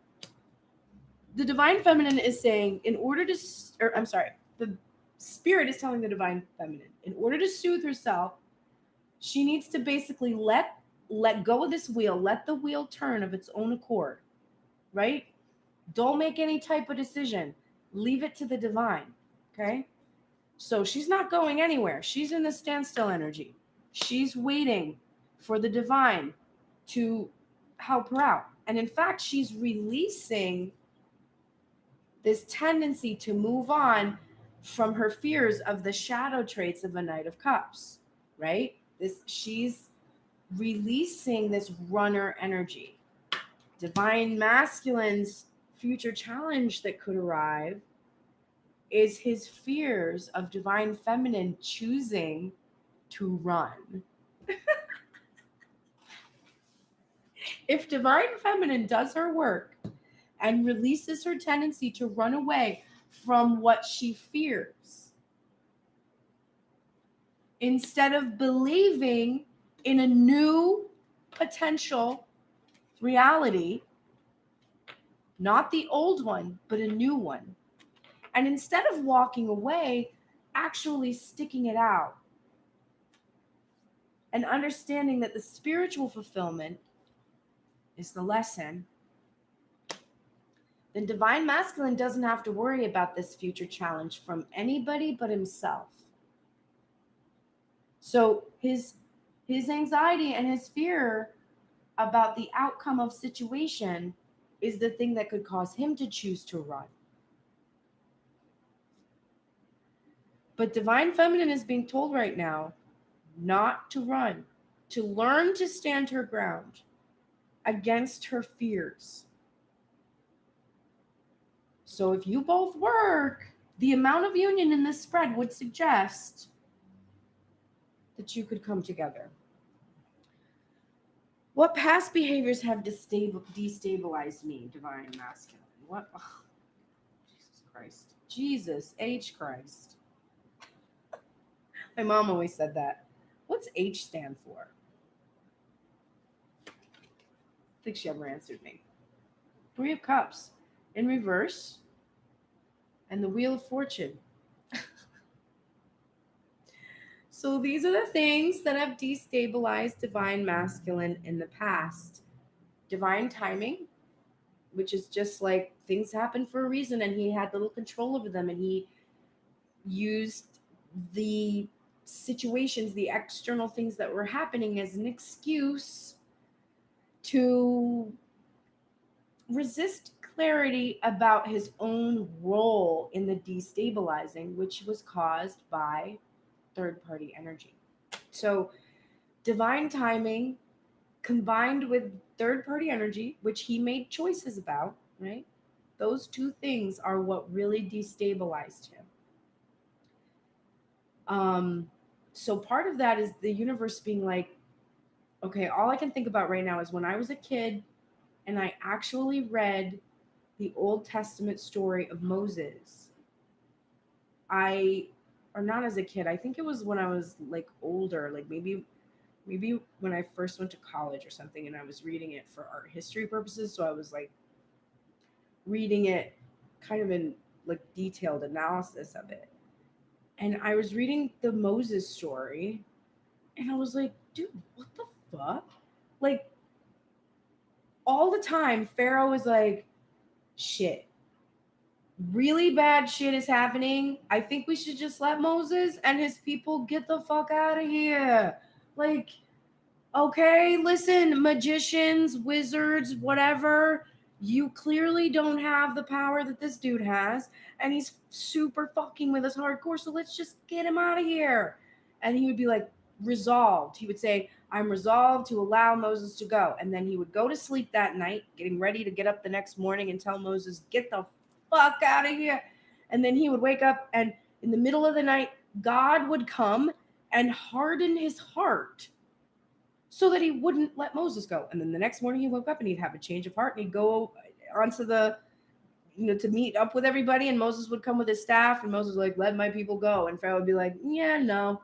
the divine feminine is saying, in order to, the spirit is telling the divine feminine, in order to soothe herself, she needs to basically let go of this wheel, let the wheel turn of its own accord, right? Don't make any type of decision. Leave it to the divine, okay? So she's not going anywhere. She's in the standstill energy. She's waiting for the divine to help her out. And in fact, she's releasing this tendency to move on from her fears of the shadow traits of a Knight of Cups, right? She's releasing this runner energy. Divine masculine's future challenge that could arrive is his fears of divine feminine choosing to run. If divine feminine does her work and releases her tendency to run away from what she fears, instead of believing in a new potential reality, not the old one, but a new one, and instead of walking away, actually sticking it out and understanding that the spiritual fulfillment is the lesson, then divine masculine doesn't have to worry about this future challenge from anybody but himself. So his anxiety and his fear about the outcome of situation is the thing that could cause him to choose to run. But divine feminine is being told right now not to run, to learn to stand her ground against her fears. So if you both work, the amount of union in this spread would suggest that you could come together. What past behaviors have destabilized me, divine masculine? What? Oh, Jesus Christ. Jesus H. Christ. My mom always said that. What's H stand for? I think she ever answered me. Three of Cups in reverse and the Wheel of Fortune. So these are the things that have destabilized divine masculine in the past. Divine timing, which is just like things happen for a reason and he had little control over them and he used the situations, the external things that were happening as an excuse to resist clarity about his own role in the destabilizing, which was caused by third party energy. So, divine timing combined with third party energy, which he made choices about, right? Those two things are what really destabilized him. So part of that is the universe being like, okay, all I can think about right now is when I was a kid and I actually read the Old Testament story of Moses. Or not as a kid, I think it was when I was like older, like maybe when I first went to college or something, and I was reading it for art history purposes. So I was like reading it kind of in like detailed analysis of it. And I was reading the Moses story, and I was like, dude, what the fuck? Like, all the time, Pharaoh was like, shit, really bad shit is happening. I think we should just let Moses and his people get the fuck out of here. Like, okay, listen, magicians, wizards, whatever, you clearly don't have the power that this dude has, and he's super fucking with us hardcore, so let's just get him out of here. And he would be like, resolved. He would say, I'm resolved to allow Moses to go. And then he would go to sleep that night, getting ready to get up the next morning and tell Moses, get the fuck out of here. And then he would wake up, and in the middle of the night, God would come and harden his heart so that he wouldn't let Moses go. And then the next morning he woke up and he'd have a change of heart, and he'd go onto the, to meet up with everybody, and Moses would come with his staff, and Moses would like, let my people go. And Pharaoh would be like, yeah, no.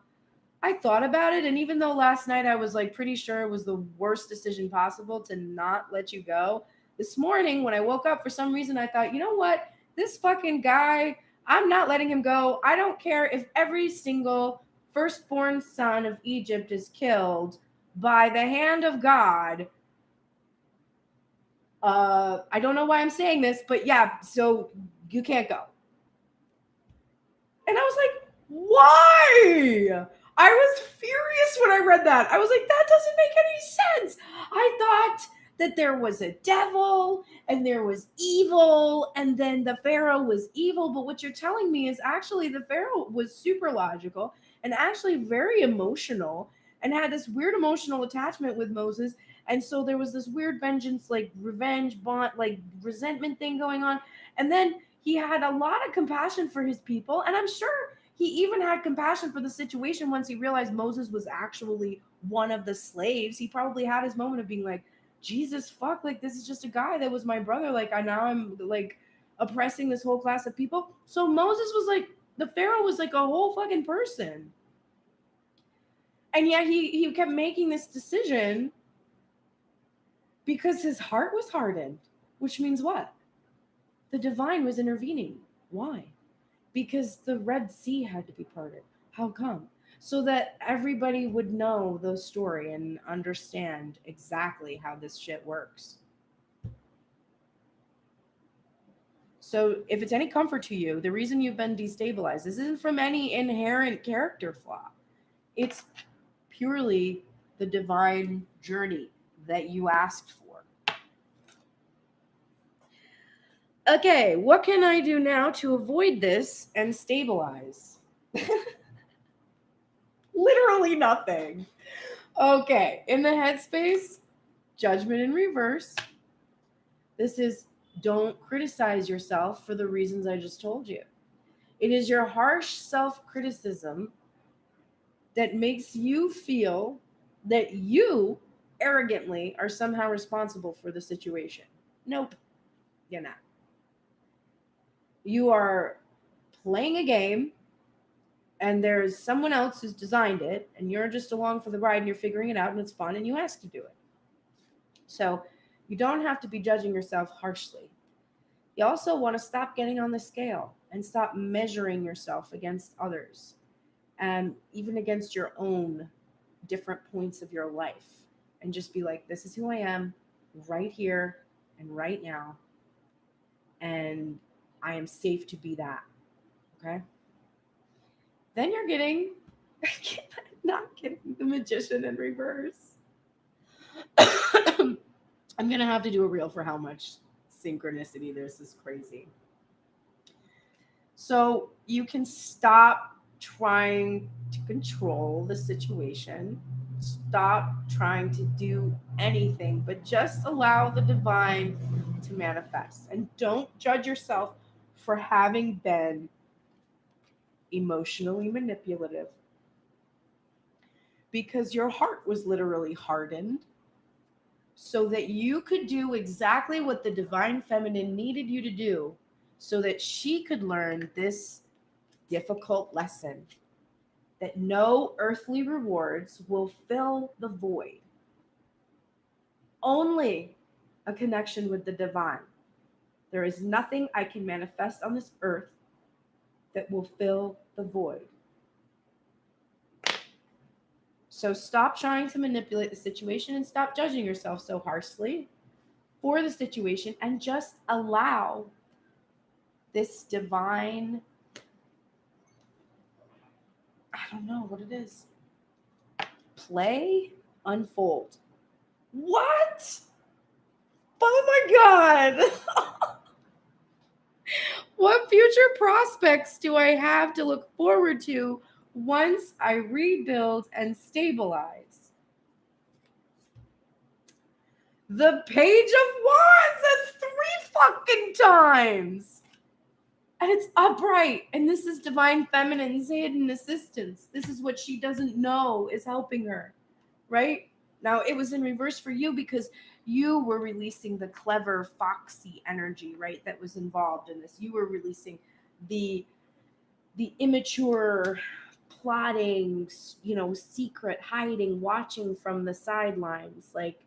I thought about it, and even though last night I was like pretty sure it was the worst decision possible to not let you go, this morning when I woke up, for some reason I thought, you know what? This fucking guy, I'm not letting him go. I don't care if every single firstborn son of Egypt is killed by the hand of God. I don't know why I'm saying this, but yeah, so you can't go. And I was like, why? I was furious when I read that. I was like, that doesn't make any sense. I thought that there was a devil and there was evil, and then the Pharaoh was evil. But what you're telling me is actually the Pharaoh was super logical and actually very emotional and had this weird emotional attachment with Moses. And so there was this weird vengeance, like revenge, bond, like resentment thing going on. And then he had a lot of compassion for his people. And I'm sure he even had compassion for the situation once he realized Moses was actually one of the slaves. He probably had his moment of being like, Jesus fuck, like this is just a guy that was my brother. Like I'm like oppressing this whole class of people. So Moses was like, the Pharaoh was like a whole fucking person. And yet he kept making this decision because his heart was hardened, which means what? The divine was intervening. Why? Because the Red Sea had to be parted. How come? So that everybody would know the story and understand exactly how this shit works. So if it's any comfort to you, the reason you've been destabilized, this isn't from any inherent character flaw. It's purely the divine journey that you asked for. Okay, what can I do now to avoid this and stabilize? Literally nothing. Okay, in the headspace, judgment in reverse. This is don't criticize yourself for the reasons I just told you. It is your harsh self-criticism that makes you feel that you arrogantly are somehow responsible for the situation. Nope, you're not. You are playing a game, and there's someone else who's designed it, and you're just along for the ride, and you're figuring it out, and it's fun, and you ask to do it. So you don't have to be judging yourself harshly. You also want to stop getting on the scale and stop measuring yourself against others and even against your own different points of your life, and just be like, this is who I am right here and right now, and I am safe to be that. Okay? Then you're getting, not getting the Magician in reverse. I'm going to have to do a reel for how much synchronicity there's. This is crazy. So you can stop trying to control the situation. Stop trying to do anything, but just allow the divine to manifest. And don't judge yourself for having been emotionally manipulative, because your heart was literally hardened so that you could do exactly what the divine feminine needed you to do, so that she could learn this difficult lesson that no earthly rewards will fill the void. Only a connection with the divine. There is nothing I can manifest on this earth that will fill the void. So stop trying to manipulate the situation and stop judging yourself so harshly for the situation, and just allow this divine, I don't know what it is, play unfold. What? Oh my God. What future prospects do I have to look forward to once I rebuild and stabilize? The Page of Wands, that's 3 fucking times. And it's upright. And this is divine feminine's hidden assistance. This is what she doesn't know is helping her, right? Now, it was in reverse for you because you were releasing the clever, foxy energy, right, that was involved in this. You were releasing the immature, plotting, secret, hiding, watching from the sidelines, like,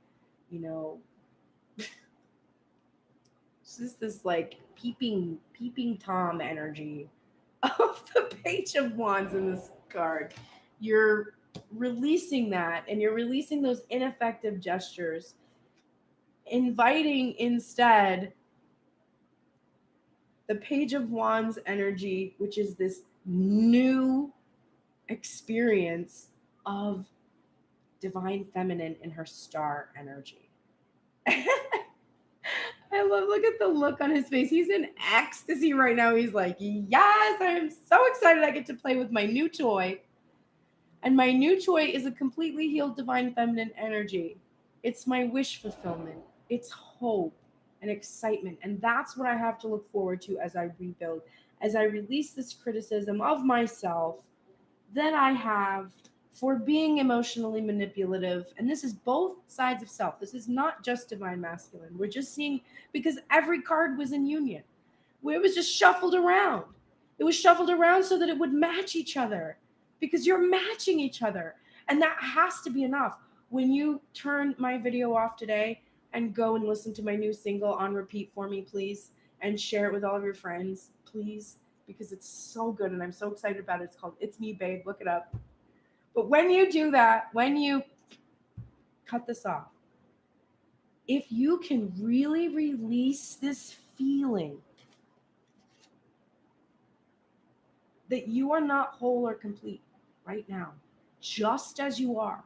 this like peeping Tom energy of the Page of Wands in this card. You're releasing that, and you're releasing those ineffective gestures, inviting instead the Page of Wands energy, which is this new experience of divine feminine in her star energy. I love, look at the look on his face. He's in ecstasy right now. He's like, yes, I am so excited I get to play with my new toy. And my new toy is a completely healed divine feminine energy. It's my wish fulfillment. It's hope and excitement. And that's what I have to look forward to as I rebuild, as I release this criticism of myself that I have for being emotionally manipulative. And this is both sides of self. This is not just divine masculine. We're just seeing, because every card was in union, where it was just shuffled around. It was shuffled around so that it would match each other, because you're matching each other. And that has to be enough. When you turn my video off today and go and listen to my new single on repeat for me, please, and share it with all of your friends, please, because it's so good and I'm so excited about it. It's called It's Me, Babe. Look it up. But when you do that, when you cut this off, if you can really release this feeling that you are not whole or complete right now, just as you are,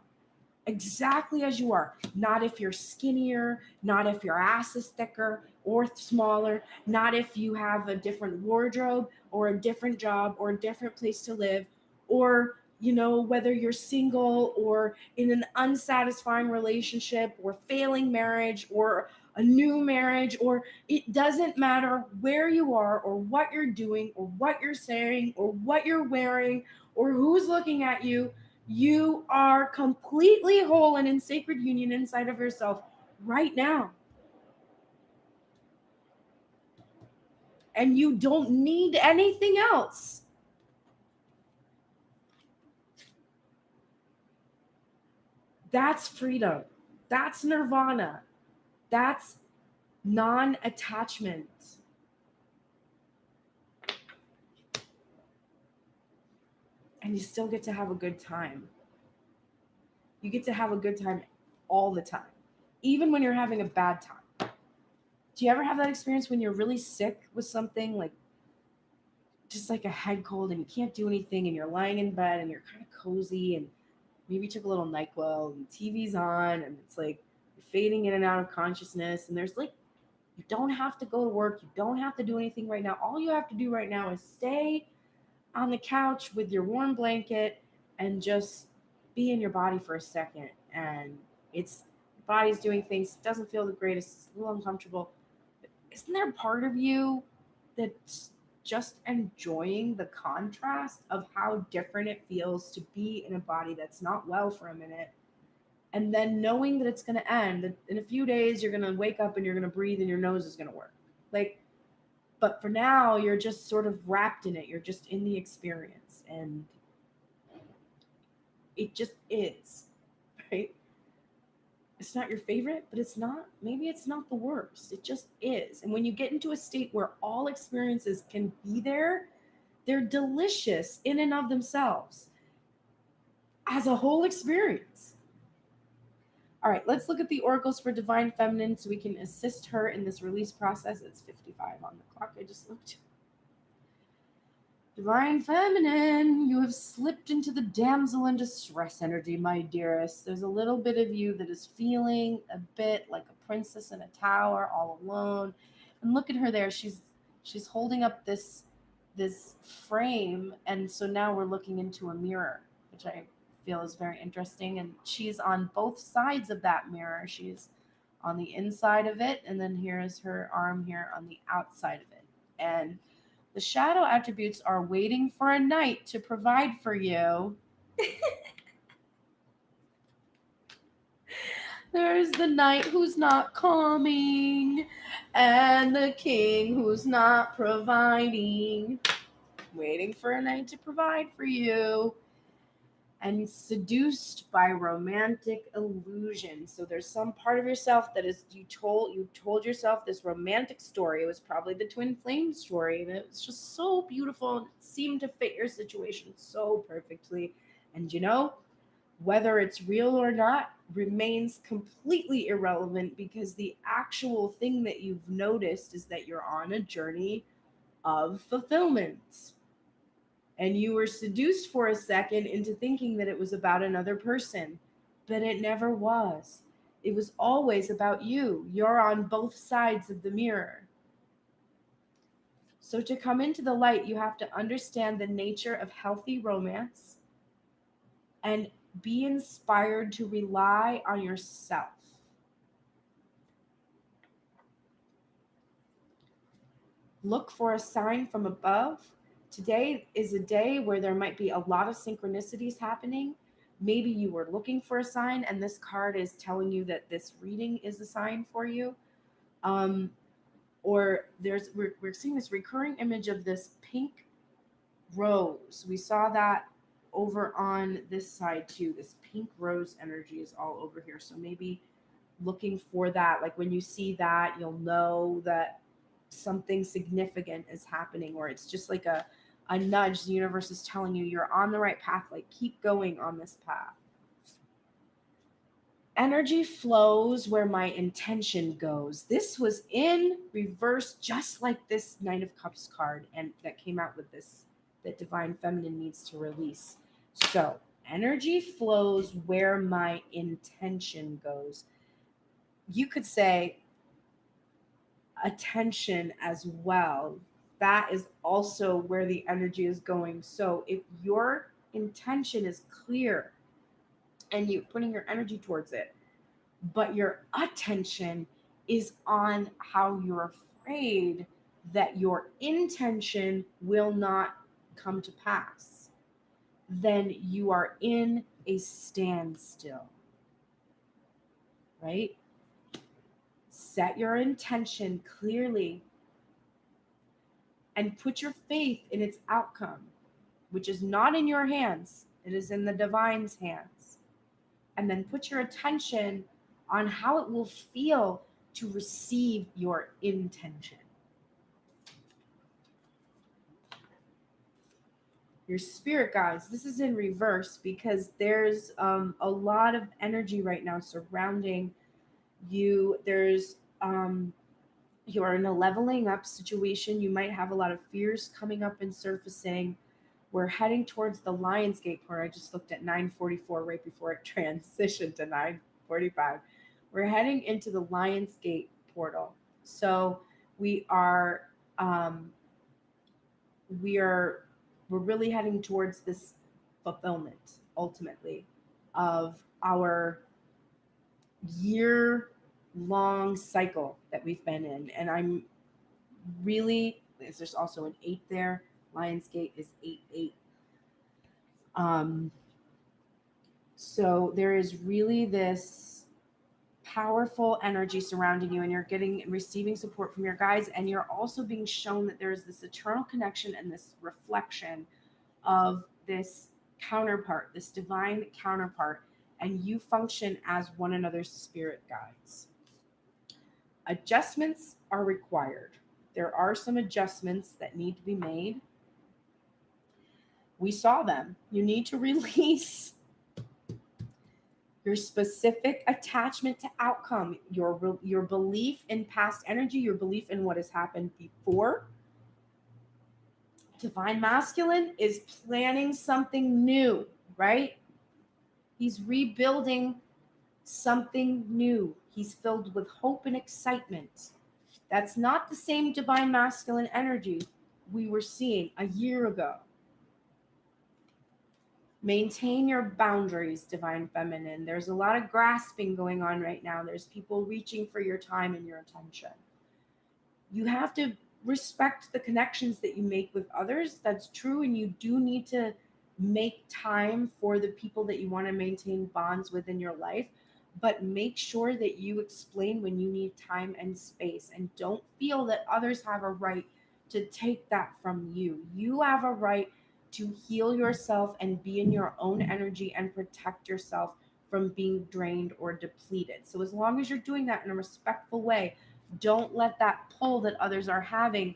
exactly as you are, not if you're skinnier, not if your ass is thicker or smaller, not if you have a different wardrobe or a different job or a different place to live, or whether you're single or in an unsatisfying relationship or failing marriage or a new marriage, or it doesn't matter where you are or what you're doing or what you're saying or what you're wearing or who's looking at you. You are completely whole and in sacred union inside of yourself right now. And you don't need anything else. That's freedom. That's nirvana. That's non-attachment. And you still get to have a good time. You get to have a good time all the time, even when you're having a bad time. Do you ever have that experience when you're really sick with something, like just like a head cold and you can't do anything and you're lying in bed and you're kind of cozy and maybe you took a little NyQuil and the TV's on and it's like you're fading in and out of consciousness and there's like, you don't have to go to work. You don't have to do anything right now. All you have to do right now is stay on the couch with your warm blanket and just be in your body for a second. And it's, your body's doing things. It doesn't feel the greatest. It's a little uncomfortable. But isn't there part of you that's just enjoying the contrast of how different it feels to be in a body that's not well for a minute, and then knowing that it's going to end, that in a few days you're going to wake up and you're going to breathe and your nose is going to work, like, but for now you're just sort of wrapped in it, you're just in the experience, and it just is, right? It's not your favorite, but it's not, maybe it's not the worst, it just is. And when you get into a state where all experiences can be there, they're delicious in and of themselves as a whole experience. All right, let's look at the oracles for Divine Feminine so we can assist her in this release process. It's 55 on the clock. I just looked. Divine Feminine, you have slipped into the damsel in distress energy, my dearest. There's a little bit of you that is feeling a bit like a princess in a tower, all alone. And look at her there. She's holding up this frame, and so now we're looking into a mirror, which I feel is very interesting. And she's on both sides of that mirror. She's on the inside of it, and then here is her arm here on the outside of it. And the shadow attributes are waiting for a knight to provide for you. There's the knight who's not coming, and the king who's not providing. Waiting for a knight to provide for you. And seduced by romantic illusion. So there's some part of yourself that is, you told yourself this romantic story. It was probably the twin flame story, and it was just so beautiful and it seemed to fit your situation so perfectly. And you know, whether it's real or not remains completely irrelevant, because the actual thing that you've noticed is that you're on a journey of fulfillment. And you were seduced for a second into thinking that it was about another person, but it never was. It was always about you. You're on both sides of the mirror. So to come into the light, you have to understand the nature of healthy romance and be inspired to rely on yourself. Look for a sign from above. Today is a day where there might be a lot of synchronicities happening. Maybe you were looking for a sign and this card is telling you that this reading is a sign for you. Or we're seeing this recurring image of this pink rose. We saw that over on this side too. This pink rose energy is all over here. So maybe looking for that. Like when you see that, you'll know that something significant is happening, or it's just like a nudge. The universe is telling you you're on the right path. Like keep going on this path. Energy flows where my intention goes. This was in reverse, just like this Knight of Cups card, and that came out with this, that Divine Feminine needs to release. So energy flows where my intention goes. You could say attention as well. That is also where the energy is going. So if your intention is clear and you're putting your energy towards it, but your attention is on how you're afraid that your intention will not come to pass, then you are in a standstill, right? Set your intention clearly and put your faith in its outcome, which is not in your hands. It is in the divine's hands. And then put your attention on how it will feel to receive your intention. Your spirit guides, this is in reverse because there's a lot of energy right now surrounding you. There's you're in a leveling up situation. You might have a lot of fears coming up and surfacing. We're heading towards the Lionsgate portal. I just looked at 9:44 right before it transitioned to 9:45. We're heading into the Lionsgate portal. So we are um, we are we're really heading towards this fulfillment ultimately of our year long cycle that we've been in. And I'm really, there's also an 8 there. Lionsgate is 8 8. um so there is really this powerful energy surrounding you, and you're getting and receiving support from your guides, and you're also being shown that there is this eternal connection and this reflection of this counterpart, this divine counterpart, and you function as one another's spirit guides. Adjustments are required. There are some adjustments that need to be made. We saw them. You need to release your specific attachment to outcome, your belief in past energy, your belief in what has happened before. Divine masculine is planning something new, right? He's rebuilding something new. He's filled with hope and excitement. That's not the same divine masculine energy we were seeing a year ago. Maintain your boundaries, divine feminine. There's a lot of grasping going on right now. There's people reaching for your time and your attention. You have to respect the connections that you make with others. That's true. And you do need to make time for the people that you want to maintain bonds with in your life. But make sure that you explain when you need time and space, and don't feel that others have a right to take that from you. You have a right to heal yourself and be in your own energy and protect yourself from being drained or depleted. So as long as you're doing that in a respectful way, don't let that pull that others are having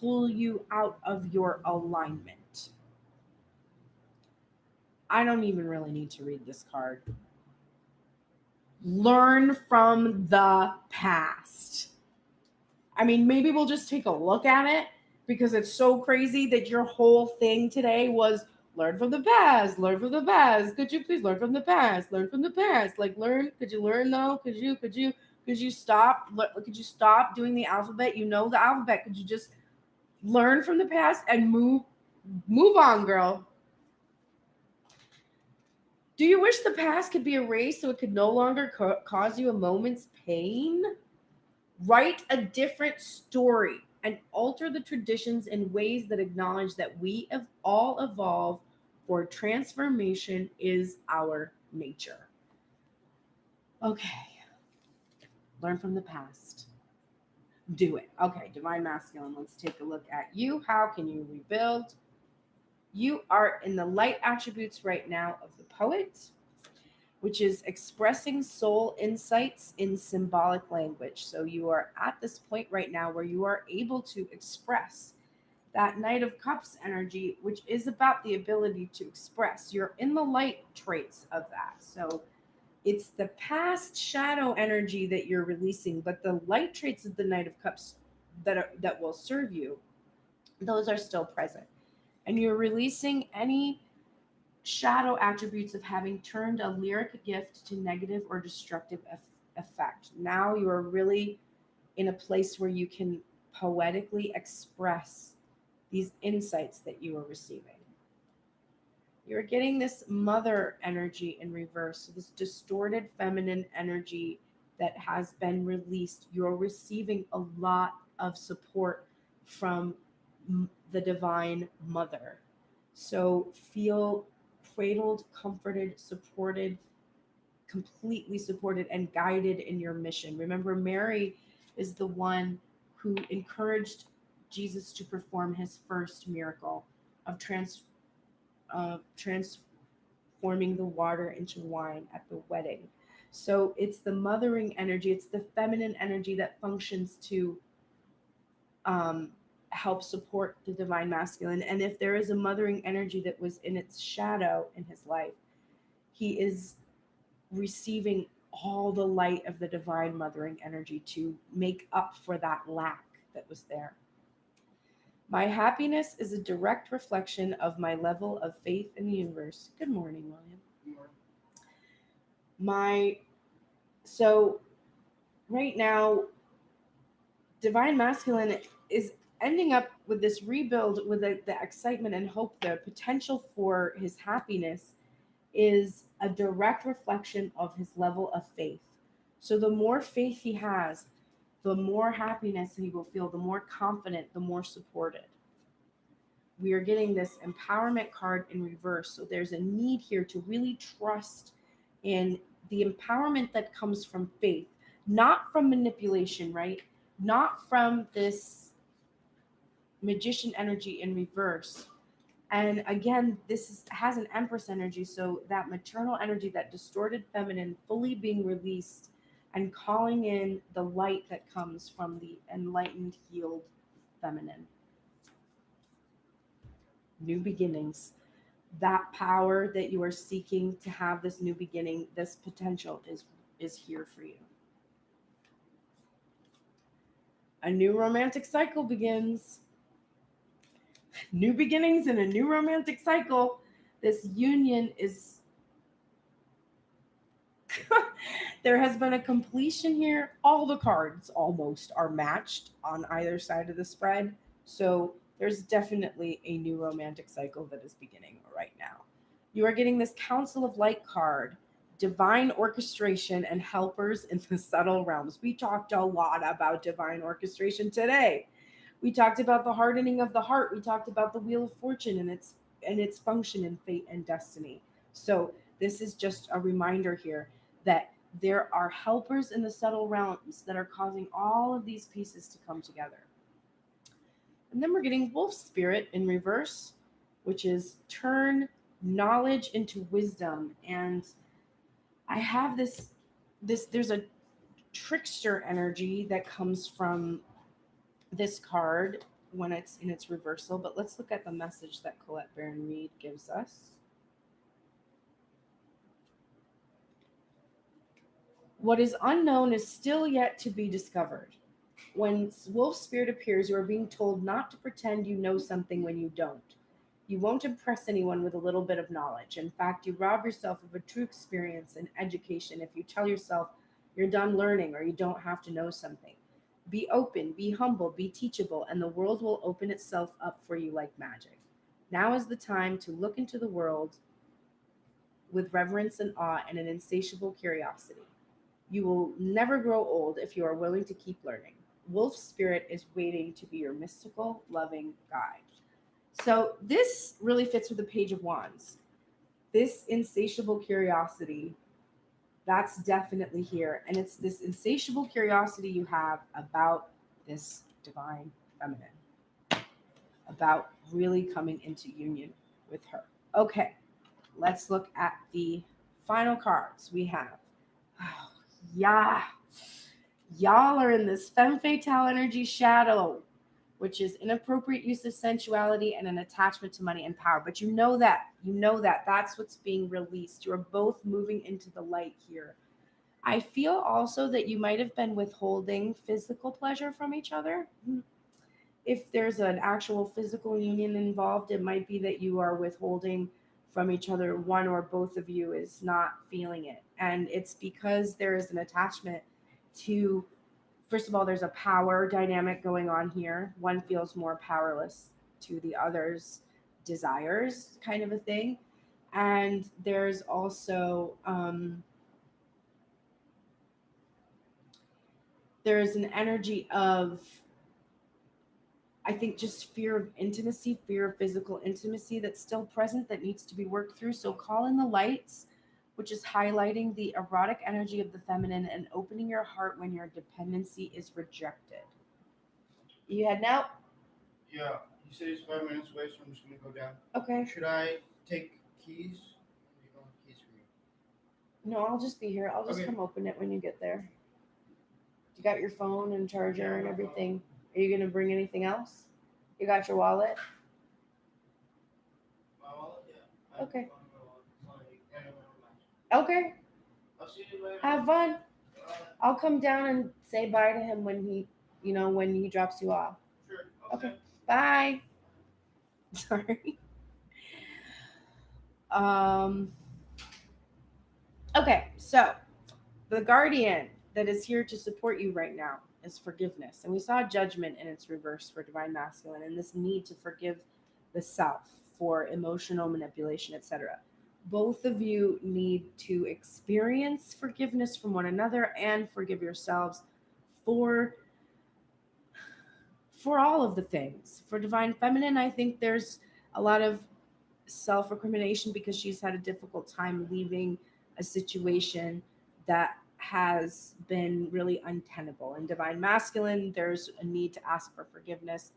pull you out of your alignment. I don't even really need to read this card. Learn from the past. I mean, maybe we'll just take a look at it, because it's so crazy that your whole thing today was learn from the past, learn from the past. Could you please learn from the past? Learn from the past. Like learn, could you learn though? Could you stop? Could you stop doing the alphabet? You know the alphabet. Could you just learn from the past and move on, girl? Do you wish the past could be erased so it could no longer cause you a moment's pain? Write a different story and alter the traditions in ways that acknowledge that we have all evolved, for transformation is our nature. Okay. Learn from the past. Do it. Okay, divine masculine, let's take a look at you. How can you rebuild? You are in the light attributes right now of the poet, which is expressing soul insights in symbolic language. So you are at this point right now where you are able to express that Knight of Cups energy, which is about the ability to express. You're in the light traits of that. So it's the past shadow energy that you're releasing, but the light traits of the Knight of Cups that will serve you, those are still present. And you're releasing any shadow attributes of having turned a lyric gift to negative or destructive effect. Now you are really in a place where you can poetically express these insights that you are receiving. You're getting this mother energy in reverse, so this distorted feminine energy that has been released. You're receiving a lot of support from the divine mother. So feel cradled, comforted, supported, completely supported and guided in your mission. Remember, Mary is the one who encouraged Jesus to perform his first miracle of transforming the water into wine at the wedding. So it's the mothering energy, it's the feminine energy that functions to help support the divine masculine. And if there is a mothering energy that was in its shadow in his life, he is receiving all the light of the divine mothering energy to make up for that lack that was there. My happiness is a direct reflection of my level of faith in the universe. Good morning, William. My so right now, divine masculine is ending up with this rebuild with the excitement and hope. The potential for his happiness is a direct reflection of his level of faith. So the more faith he has, the more happiness he will feel, the more confident, the more supported. We are getting this empowerment card in reverse. So there's a need here to really trust in the empowerment that comes from faith, not from manipulation, right? Not from this magician energy in reverse. And again, has an Empress energy, so that maternal energy, that distorted feminine, fully being released and calling in the light that comes from the enlightened, healed feminine. New beginnings. That power that you are seeking to have, this new beginning, this potential is here for you. A new romantic cycle begins. New beginnings in a new romantic cycle. This union is there has been a completion here. All the cards almost are matched on either side of the spread. So there's definitely a new romantic cycle that is beginning right now. You are getting this Council of Light card, divine orchestration and helpers in the subtle realms. We talked a lot about divine orchestration today. We talked about the hardening of the heart. We talked about the Wheel of Fortune and its function in fate and destiny. So this is just a reminder here that there are helpers in the subtle realms that are causing all of these pieces to come together. And then we're getting Wolf Spirit in reverse, which is turn knowledge into wisdom. And I have there's a trickster energy that comes from this card when it's in its reversal. But let's look at the message that Colette Baron Reed gives us. What is unknown is still yet to be discovered. When Wolf Spirit appears, you are being told not to pretend you know something when you don't. You won't impress anyone with a little bit of knowledge. In fact, you rob yourself of a true experience and education if you tell yourself you're done learning or you don't have to know something. Be open, be humble, be teachable, and the world will open itself up for you like magic. Now is the time to look into the world with reverence and awe and an insatiable curiosity. You will never grow old if you are willing to keep learning. Wolf Spirit is waiting to be your mystical, loving guide. So this really fits with the Page of Wands. This insatiable curiosity, that's definitely here. And it's this insatiable curiosity you have about this divine feminine, about really coming into union with her. Okay, let's look at the final cards we have. Oh, yeah. Y'all are in this femme fatale energy shadow, which is inappropriate use of sensuality and an attachment to money and power. But you know that. That's what's being released. You're both moving into the light here. I feel also that you might have been withholding physical pleasure from each other. If there's an actual physical union involved, it might be that you are withholding from each other. One or both of you is not feeling it. And it's because there is an attachment to, first of all, there's a power dynamic going on here. One feels more powerless to the other's desires, kind of a thing. And there's also there's an energy of, I think, just fear of intimacy, fear of physical intimacy that's still present, that needs to be worked through. So call in the lights, which is highlighting the erotic energy of the feminine and opening your heart when your dependency is rejected. You heading out? Yeah, he said he's 5 minutes away, so I'm just gonna go down. Okay. Should I take keys? You don't have keys for me. No, I'll just be here. I'll just come open it when you get there. You got your phone and charger and everything. Are you gonna bring anything else? You got your wallet? My wallet? Yeah. Okay. I Okay. I'll I'll see you later. Have fun. Bye. I'll come down and say bye to him when he drops you off. Sure. Okay. Bye. Sorry. Um. Okay, so the guardian that is here to support you right now is forgiveness. And we saw judgment in its reverse for divine masculine and this need to forgive the self for emotional manipulation, etc. Both of you need to experience forgiveness from one another and forgive yourselves for all of the things. For divine feminine, I think there's a lot of self-recrimination because she's had a difficult time leaving a situation that has been really untenable. In divine masculine, there's a need to ask for forgiveness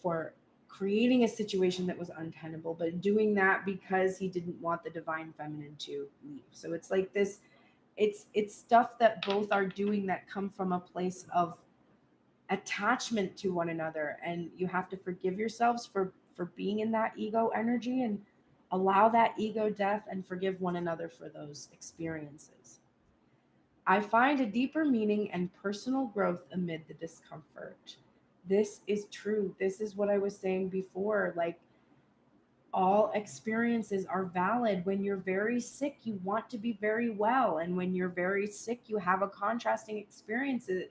for creating a situation that was untenable, but doing that because he didn't want the divine feminine to leave. So it's like this, it's stuff that both are doing that come from a place of attachment to one another, and you have to forgive yourselves for being in that ego energy and allow that ego death and forgive one another for those experiences. I find a deeper meaning and personal growth amid the discomfort. This is true. This is what I was saying before. Like, all experiences are valid. When you're very sick, you want to be very well. And when you're very sick, you have a contrasting experience that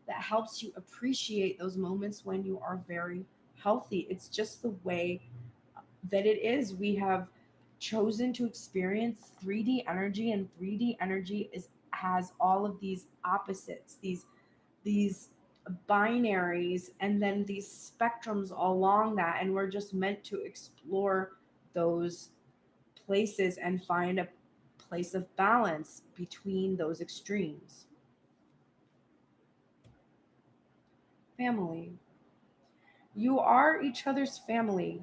helps you appreciate those moments when you are very healthy. It's just the way that it is. We have chosen to experience 3D energy, and 3D energy has all of these opposites, these binaries, and then these spectrums along that, and we're just meant to explore those places and find a place of balance between those extremes. Family. You are each other's family.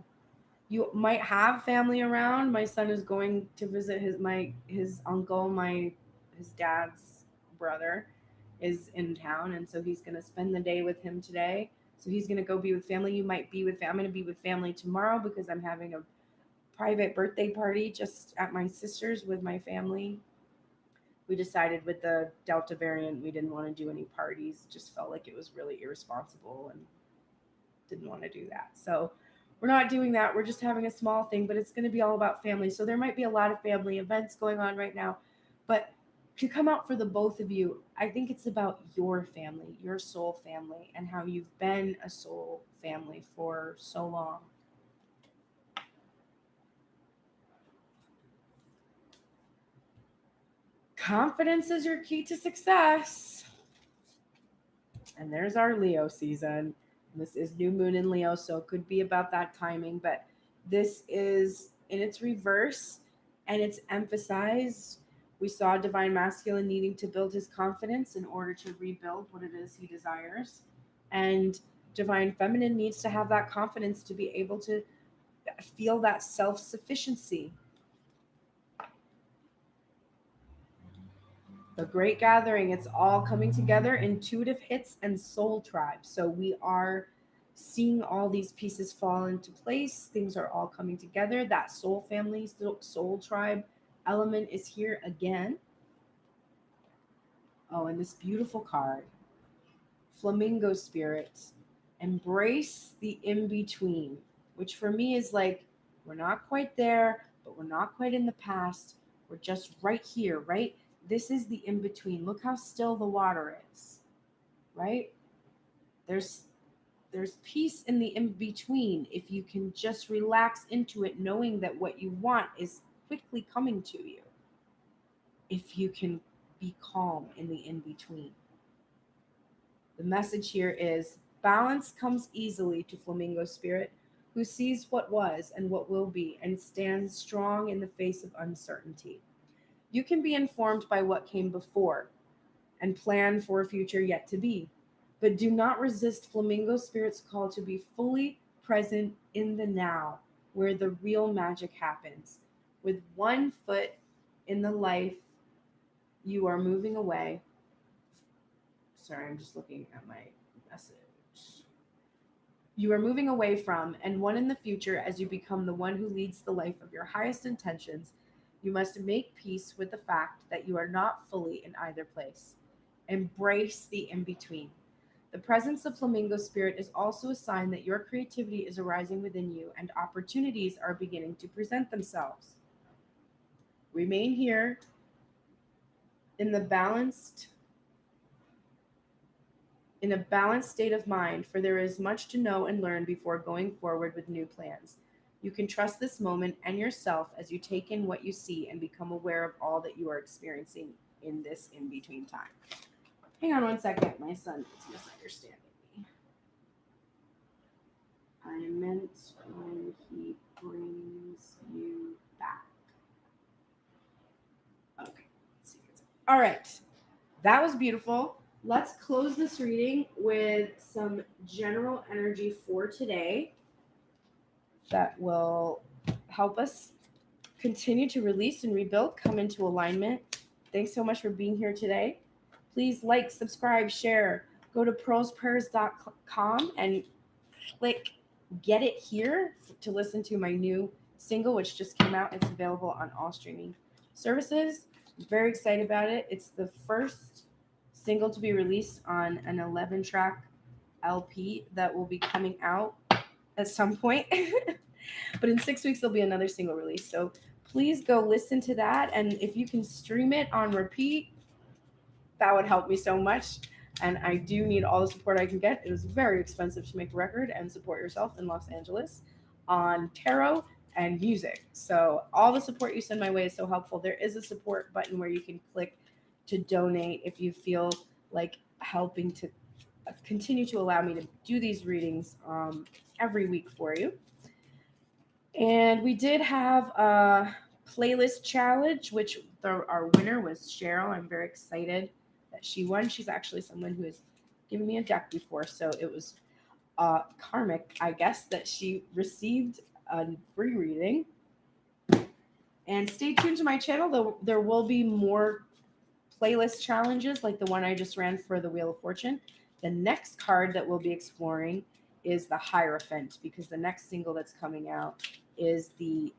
You might have family around. My son is going to visit his uncle, his dad's brother is in town, and so he's going to spend the day with him today. So he's going to go be with family. You might be with I'm going to be with family tomorrow because I'm having a private birthday party just at my sister's with my family. We decided with the Delta variant we didn't want to do any parties. Just felt like it was really irresponsible and didn't want to do that. So we're not doing that. We're just having a small thing, but it's going to be all about family. So there might be a lot of family events going on right now, but to come out for the both of you, I think it's about your family, your soul family, and how you've been a soul family for so long. Confidence is your key to success. And there's our Leo season. This is new moon in Leo, so it could be about that timing, but this is in its reverse and it's emphasized. We saw divine masculine needing to build his confidence in order to rebuild what it is he desires. And divine feminine needs to have that confidence to be able to feel that self-sufficiency. The Great Gathering, it's all coming together, intuitive hits and soul tribe. So we are seeing all these pieces fall into place. Things are all coming together. That soul family, soul tribe element is here again. Oh, and this beautiful card, Flamingo Spirits. Embrace the in-between, which for me is like, we're not quite there, but we're not quite in the past. We're just right here, right? This is the in-between. Look how still the water is, right? There's peace in the in-between if you can just relax into it, knowing that what you want is quickly coming to you. If you can be calm in the in-between. The message here is balance comes easily to Flamingo Spirit, who sees what was and what will be and stands strong in the face of uncertainty. You can be informed by what came before and plan for a future yet to be, but do not resist Flamingo Spirit's call to be fully present in the now, where the real magic happens. With one foot in the life you are moving away. Sorry, I'm just looking at my message. You are moving away from, and one in the future as you become the one who leads the life of your highest intentions. You must make peace with the fact that you are not fully in either place. Embrace the in between. The presence of flamingo spirit is also a sign that your creativity is arising within you and opportunities are beginning to present themselves. Remain here in the balanced in a balanced state of mind, for there is much to know and learn before going forward with new plans. You can trust this moment and yourself as you take in what you see and become aware of all that you are experiencing in this in between time. Hang on one second. My son is misunderstanding me. I meant when he brings you back. Okay. Let's see. All right. That was beautiful. Let's close this reading with some general energy for today that will help us continue to release and rebuild, come into alignment. Thanks so much for being here today. Please like, subscribe, share. Go to pearlsprayers.com and click Get It Here to listen to my new single, which just came out. It's available on all streaming services. I'm very excited about it. It's the first single to be released on an 11-track LP that will be coming out at some point. But in 6 weeks, there'll be another single release. So please go listen to that. And if you can stream it on repeat, that would help me so much. And I do need all the support I can get. It is very expensive to make a record and support yourself in Los Angeles on tarot and music. So all the support you send my way is so helpful. There is a support button where you can click to donate if you feel like helping to continue to allow me to do these readings every week for you. And we did have a playlist challenge, which our winner was Cheryl. I'm very excited that she won. She's actually someone who has given me a deck before, so it was karmic, I guess, that she received a free reading. And stay tuned to my channel, though there will be more playlist challenges like the one I just ran for the Wheel of Fortune. The next card that we'll be exploring is the Hierophant, because the next single that's coming out is the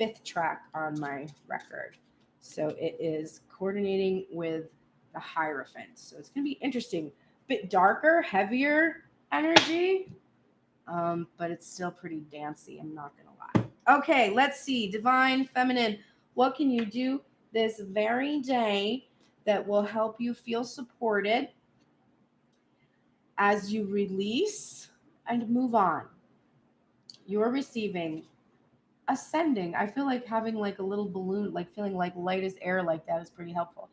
5th track on my record. So it is coordinating with the Hierophant. So it's going to be interesting. Bit darker, heavier energy, but it's still pretty dancey, I'm not going to lie. Okay, let's see. Divine Feminine, what can you do this very day that will help you feel supported as you release and move on? You are receiving ascending. I feel like having like a little balloon, like feeling like light as air like that is pretty helpful.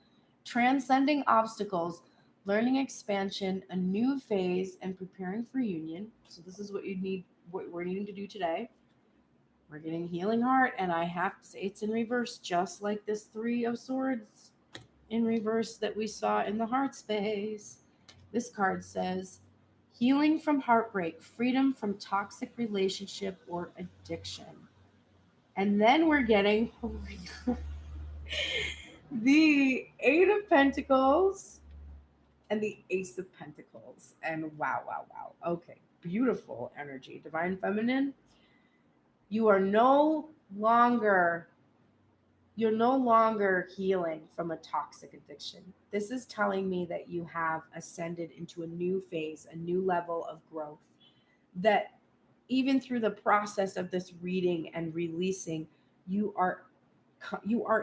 Transcending obstacles, learning expansion, a new phase, and preparing for union. So this is what you need, what we're needing to do today. We're getting healing heart, and I have to say it's in reverse, just like this 3 of Swords in reverse that we saw in the heart space. This card says healing from heartbreak, freedom from toxic relationship or addiction. And then we're getting the 8 of Pentacles and the Ace of Pentacles. And wow. Okay, beautiful energy. Divine Feminine, you're no longer healing from a toxic addiction. This is telling me that you have ascended into a new phase, a new level of growth, that even through the process of this reading and releasing, you are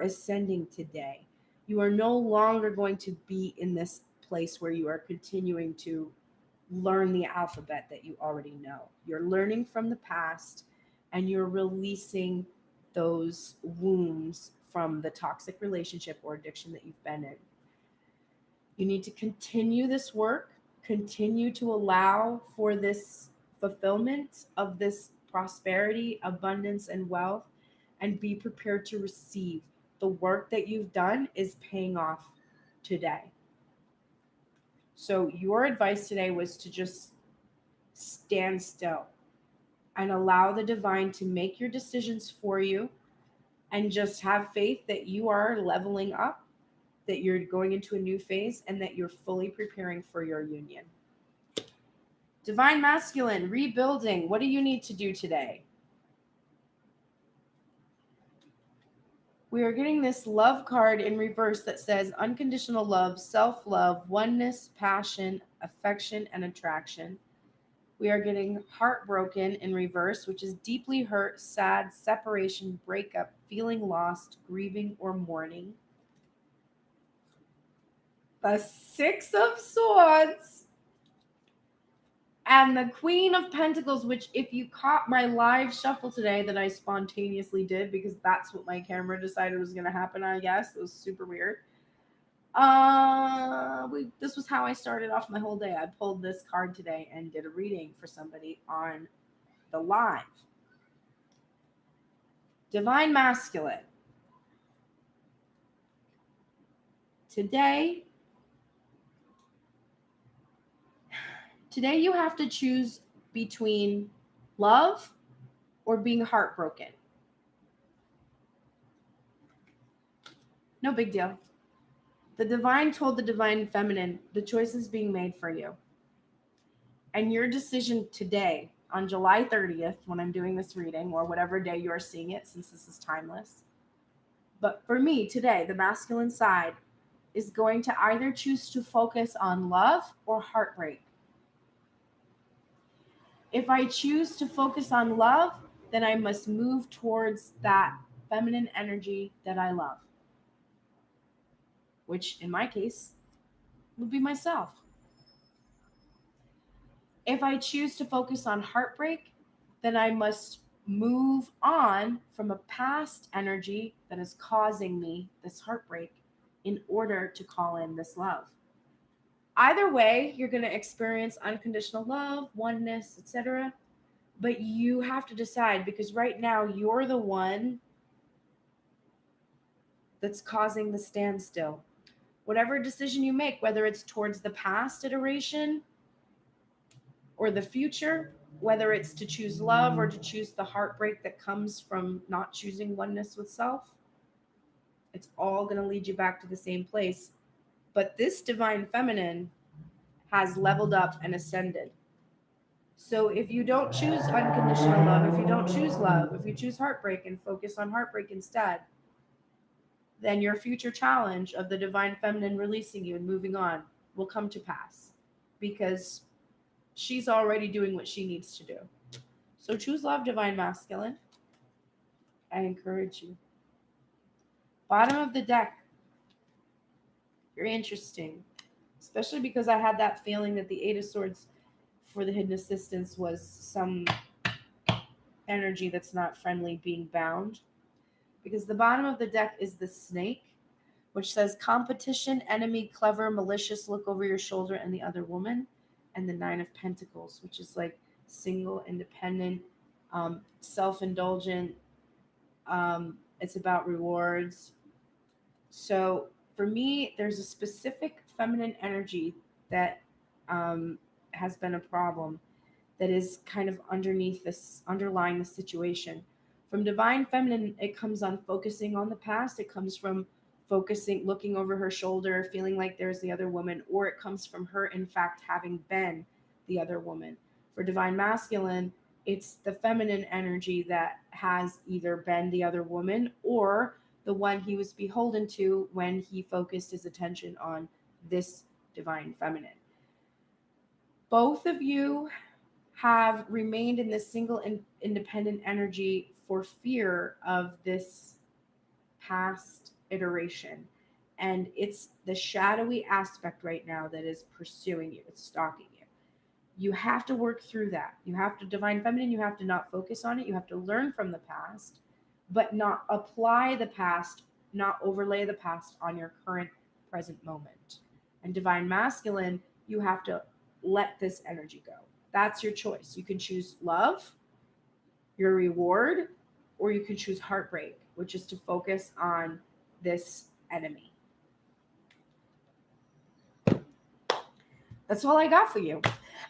ascending today. You are no longer going to be in this place where you are continuing to learn the alphabet that you already know. You're learning from the past and you're releasing those wounds from the toxic relationship or addiction that you've been in. You need to continue this work, continue to allow for this fulfillment of this prosperity, abundance, and wealth, and be prepared to receive. The work that you've done is paying off today. So your advice today was to just stand still and allow the divine to make your decisions for you, and just have faith that you are leveling up, that you're going into a new phase, and that you're fully preparing for your union. Divine Masculine, rebuilding. What do you need to do today? We are getting this love card in reverse that says unconditional love, self-love, oneness, passion, affection, and attraction. We are getting heartbroken in reverse, which is deeply hurt, sad, separation, breakup, feeling lost, grieving, or mourning. The Six of Swords and the Queen of Pentacles, which if you caught my live shuffle today that I spontaneously did because that's what my camera decided was going to happen, I guess. It was super weird. This was how I started off my whole day. I pulled this card today and did a reading for somebody on the live. Divine Masculine. Today you have to choose between love or being heartbroken. No big deal. The divine told the divine feminine the choice is being made for you. And your decision today, on July 30th, when I'm doing this reading, or whatever day you're seeing it, since this is timeless. But for me today, the masculine side is going to either choose to focus on love or heartbreak. If I choose to focus on love, then I must move towards that feminine energy that I love, which in my case would be myself. If I choose to focus on heartbreak, then I must move on from a past energy that is causing me this heartbreak in order to call in this love. Either way, you're going to experience unconditional love, oneness, etc. But you have to decide, because right now you're the one that's causing the standstill. Whatever decision you make, whether it's towards the past iteration or the future, whether it's to choose love or to choose the heartbreak that comes from not choosing oneness with self, it's all going to lead you back to the same place. But this divine feminine has leveled up and ascended. So if you don't choose unconditional love, if you don't choose love, if you choose heartbreak and focus on heartbreak instead, then your future challenge of the divine feminine releasing you and moving on will come to pass, because she's already doing what she needs to do. So choose love, divine masculine. I encourage you. Bottom of the deck. Very interesting. Especially because I had that feeling that the Eight of Swords for the hidden assistance was some energy that's not friendly being bound. Because the bottom of the deck is the snake, which says competition, enemy, clever, malicious, look over your shoulder, and the other woman. And the Nine of Pentacles, which is like single, independent, self-indulgent. It's about rewards. So for me, there's a specific feminine energy that has been a problem, that is kind of underneath this, underlying the situation. From divine feminine, it comes on focusing on the past. It comes from focusing, looking over her shoulder, feeling like there's the other woman, or it comes from her, in fact, having been the other woman. For divine masculine, it's the feminine energy that has either been the other woman or the one he was beholden to when he focused his attention on this divine feminine. Both of you have remained in this single independent energy for fear of this past iteration. And it's the shadowy aspect right now that is pursuing you. It's stalking you. You have to work through that. You have to, divine feminine, you have to not focus on it. You have to learn from the past, but not apply the past, not overlay the past on your current present moment. And divine masculine, you have to let this energy go. That's your choice. You can choose love, your reward, or you can choose heartbreak, which is to focus on this enemy. That's all I got for you.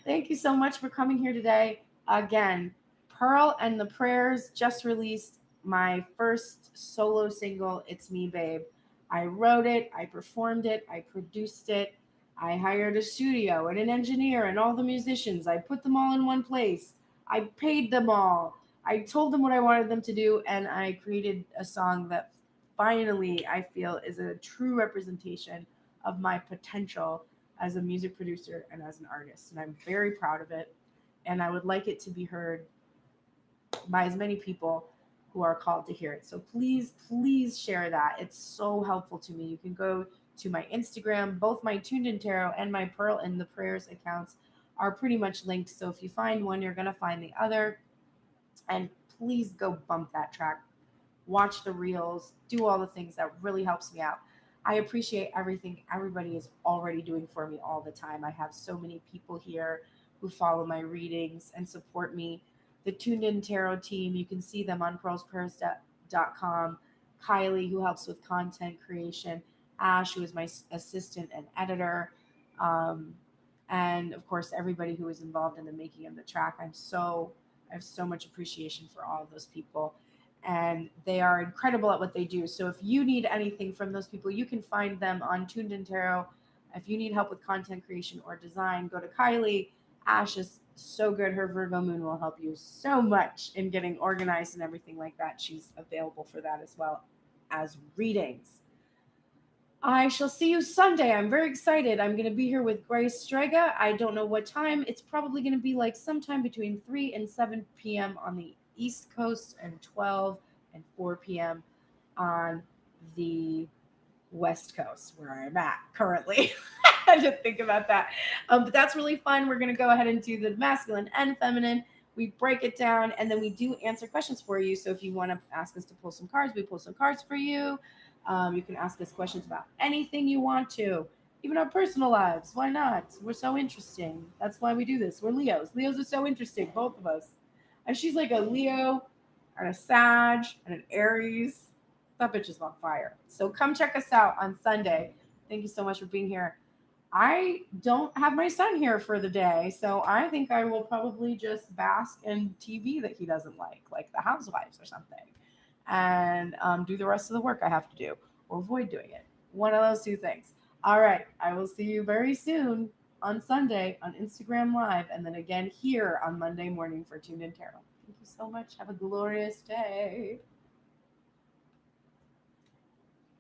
Thank you so much for coming here today. Again, Pearl and the Prayers just released my first solo single, It's Me, Babe. I wrote it, I performed it, I produced it. I hired a studio and an engineer and all the musicians. I put them all in one place. I paid them all. I told them what I wanted them to do, and I created a song that finally, I feel, is a true representation of my potential as a music producer and as an artist. And I'm very proud of it. And I would like it to be heard by as many people who are called to hear it. So please, please share that. It's so helpful to me. You can go to my Instagram. Both my Tuned in Tarot and my Pearl in the Prayers accounts are pretty much linked. So if you find one, you're going to find the other. And please go bump that track. Watch the reels. Do all the things that really helps me out. I appreciate everything everybody is already doing for me all the time. I have so many people here who follow my readings and support me. The Tuned In Tarot team, you can see them on pearlsprayers.com. Kylie, who helps with content creation. Ash, who is my assistant and editor. And of course, everybody who was involved in the making of the track. I have so much appreciation for all of those people. And they are incredible at what they do. So if you need anything from those people, you can find them on Tuned In Tarot. If you need help with content creation or design, go to Kylie. Ash is so good. Her Virgo moon will help you so much in getting organized and everything like that. She's available for that as well as readings. I shall see you Sunday. I'm very excited. I'm going to be here with Grace Strega. I don't know what time. It's probably going to be like sometime between 3 and 7 p.m. on the East Coast and 12 and 4 p.m. on the West Coast, where I'm at currently. I had to think about that. But that's really fun. We're going to go ahead and do the masculine and feminine. We break it down, and then we do answer questions for you. So if you want to ask us to pull some cards, we pull some cards for you. You can ask us questions about anything you want to, even our personal lives. Why not? We're so interesting. That's why we do this. We're Leos. Leos are so interesting, both of us. And she's like a Leo and a Sag and an Aries. That bitch is on fire. So come check us out on Sunday. Thank you so much for being here. I don't have my son here for the day, so I think I will probably just bask in TV that he doesn't like The Housewives or something, and do the rest of the work I have to do or avoid doing it. One of those two things. All right. I will see you very soon on Sunday on Instagram Live, and then again here on Monday morning for Tuned In Tarot. Thank you so much. Have a glorious day.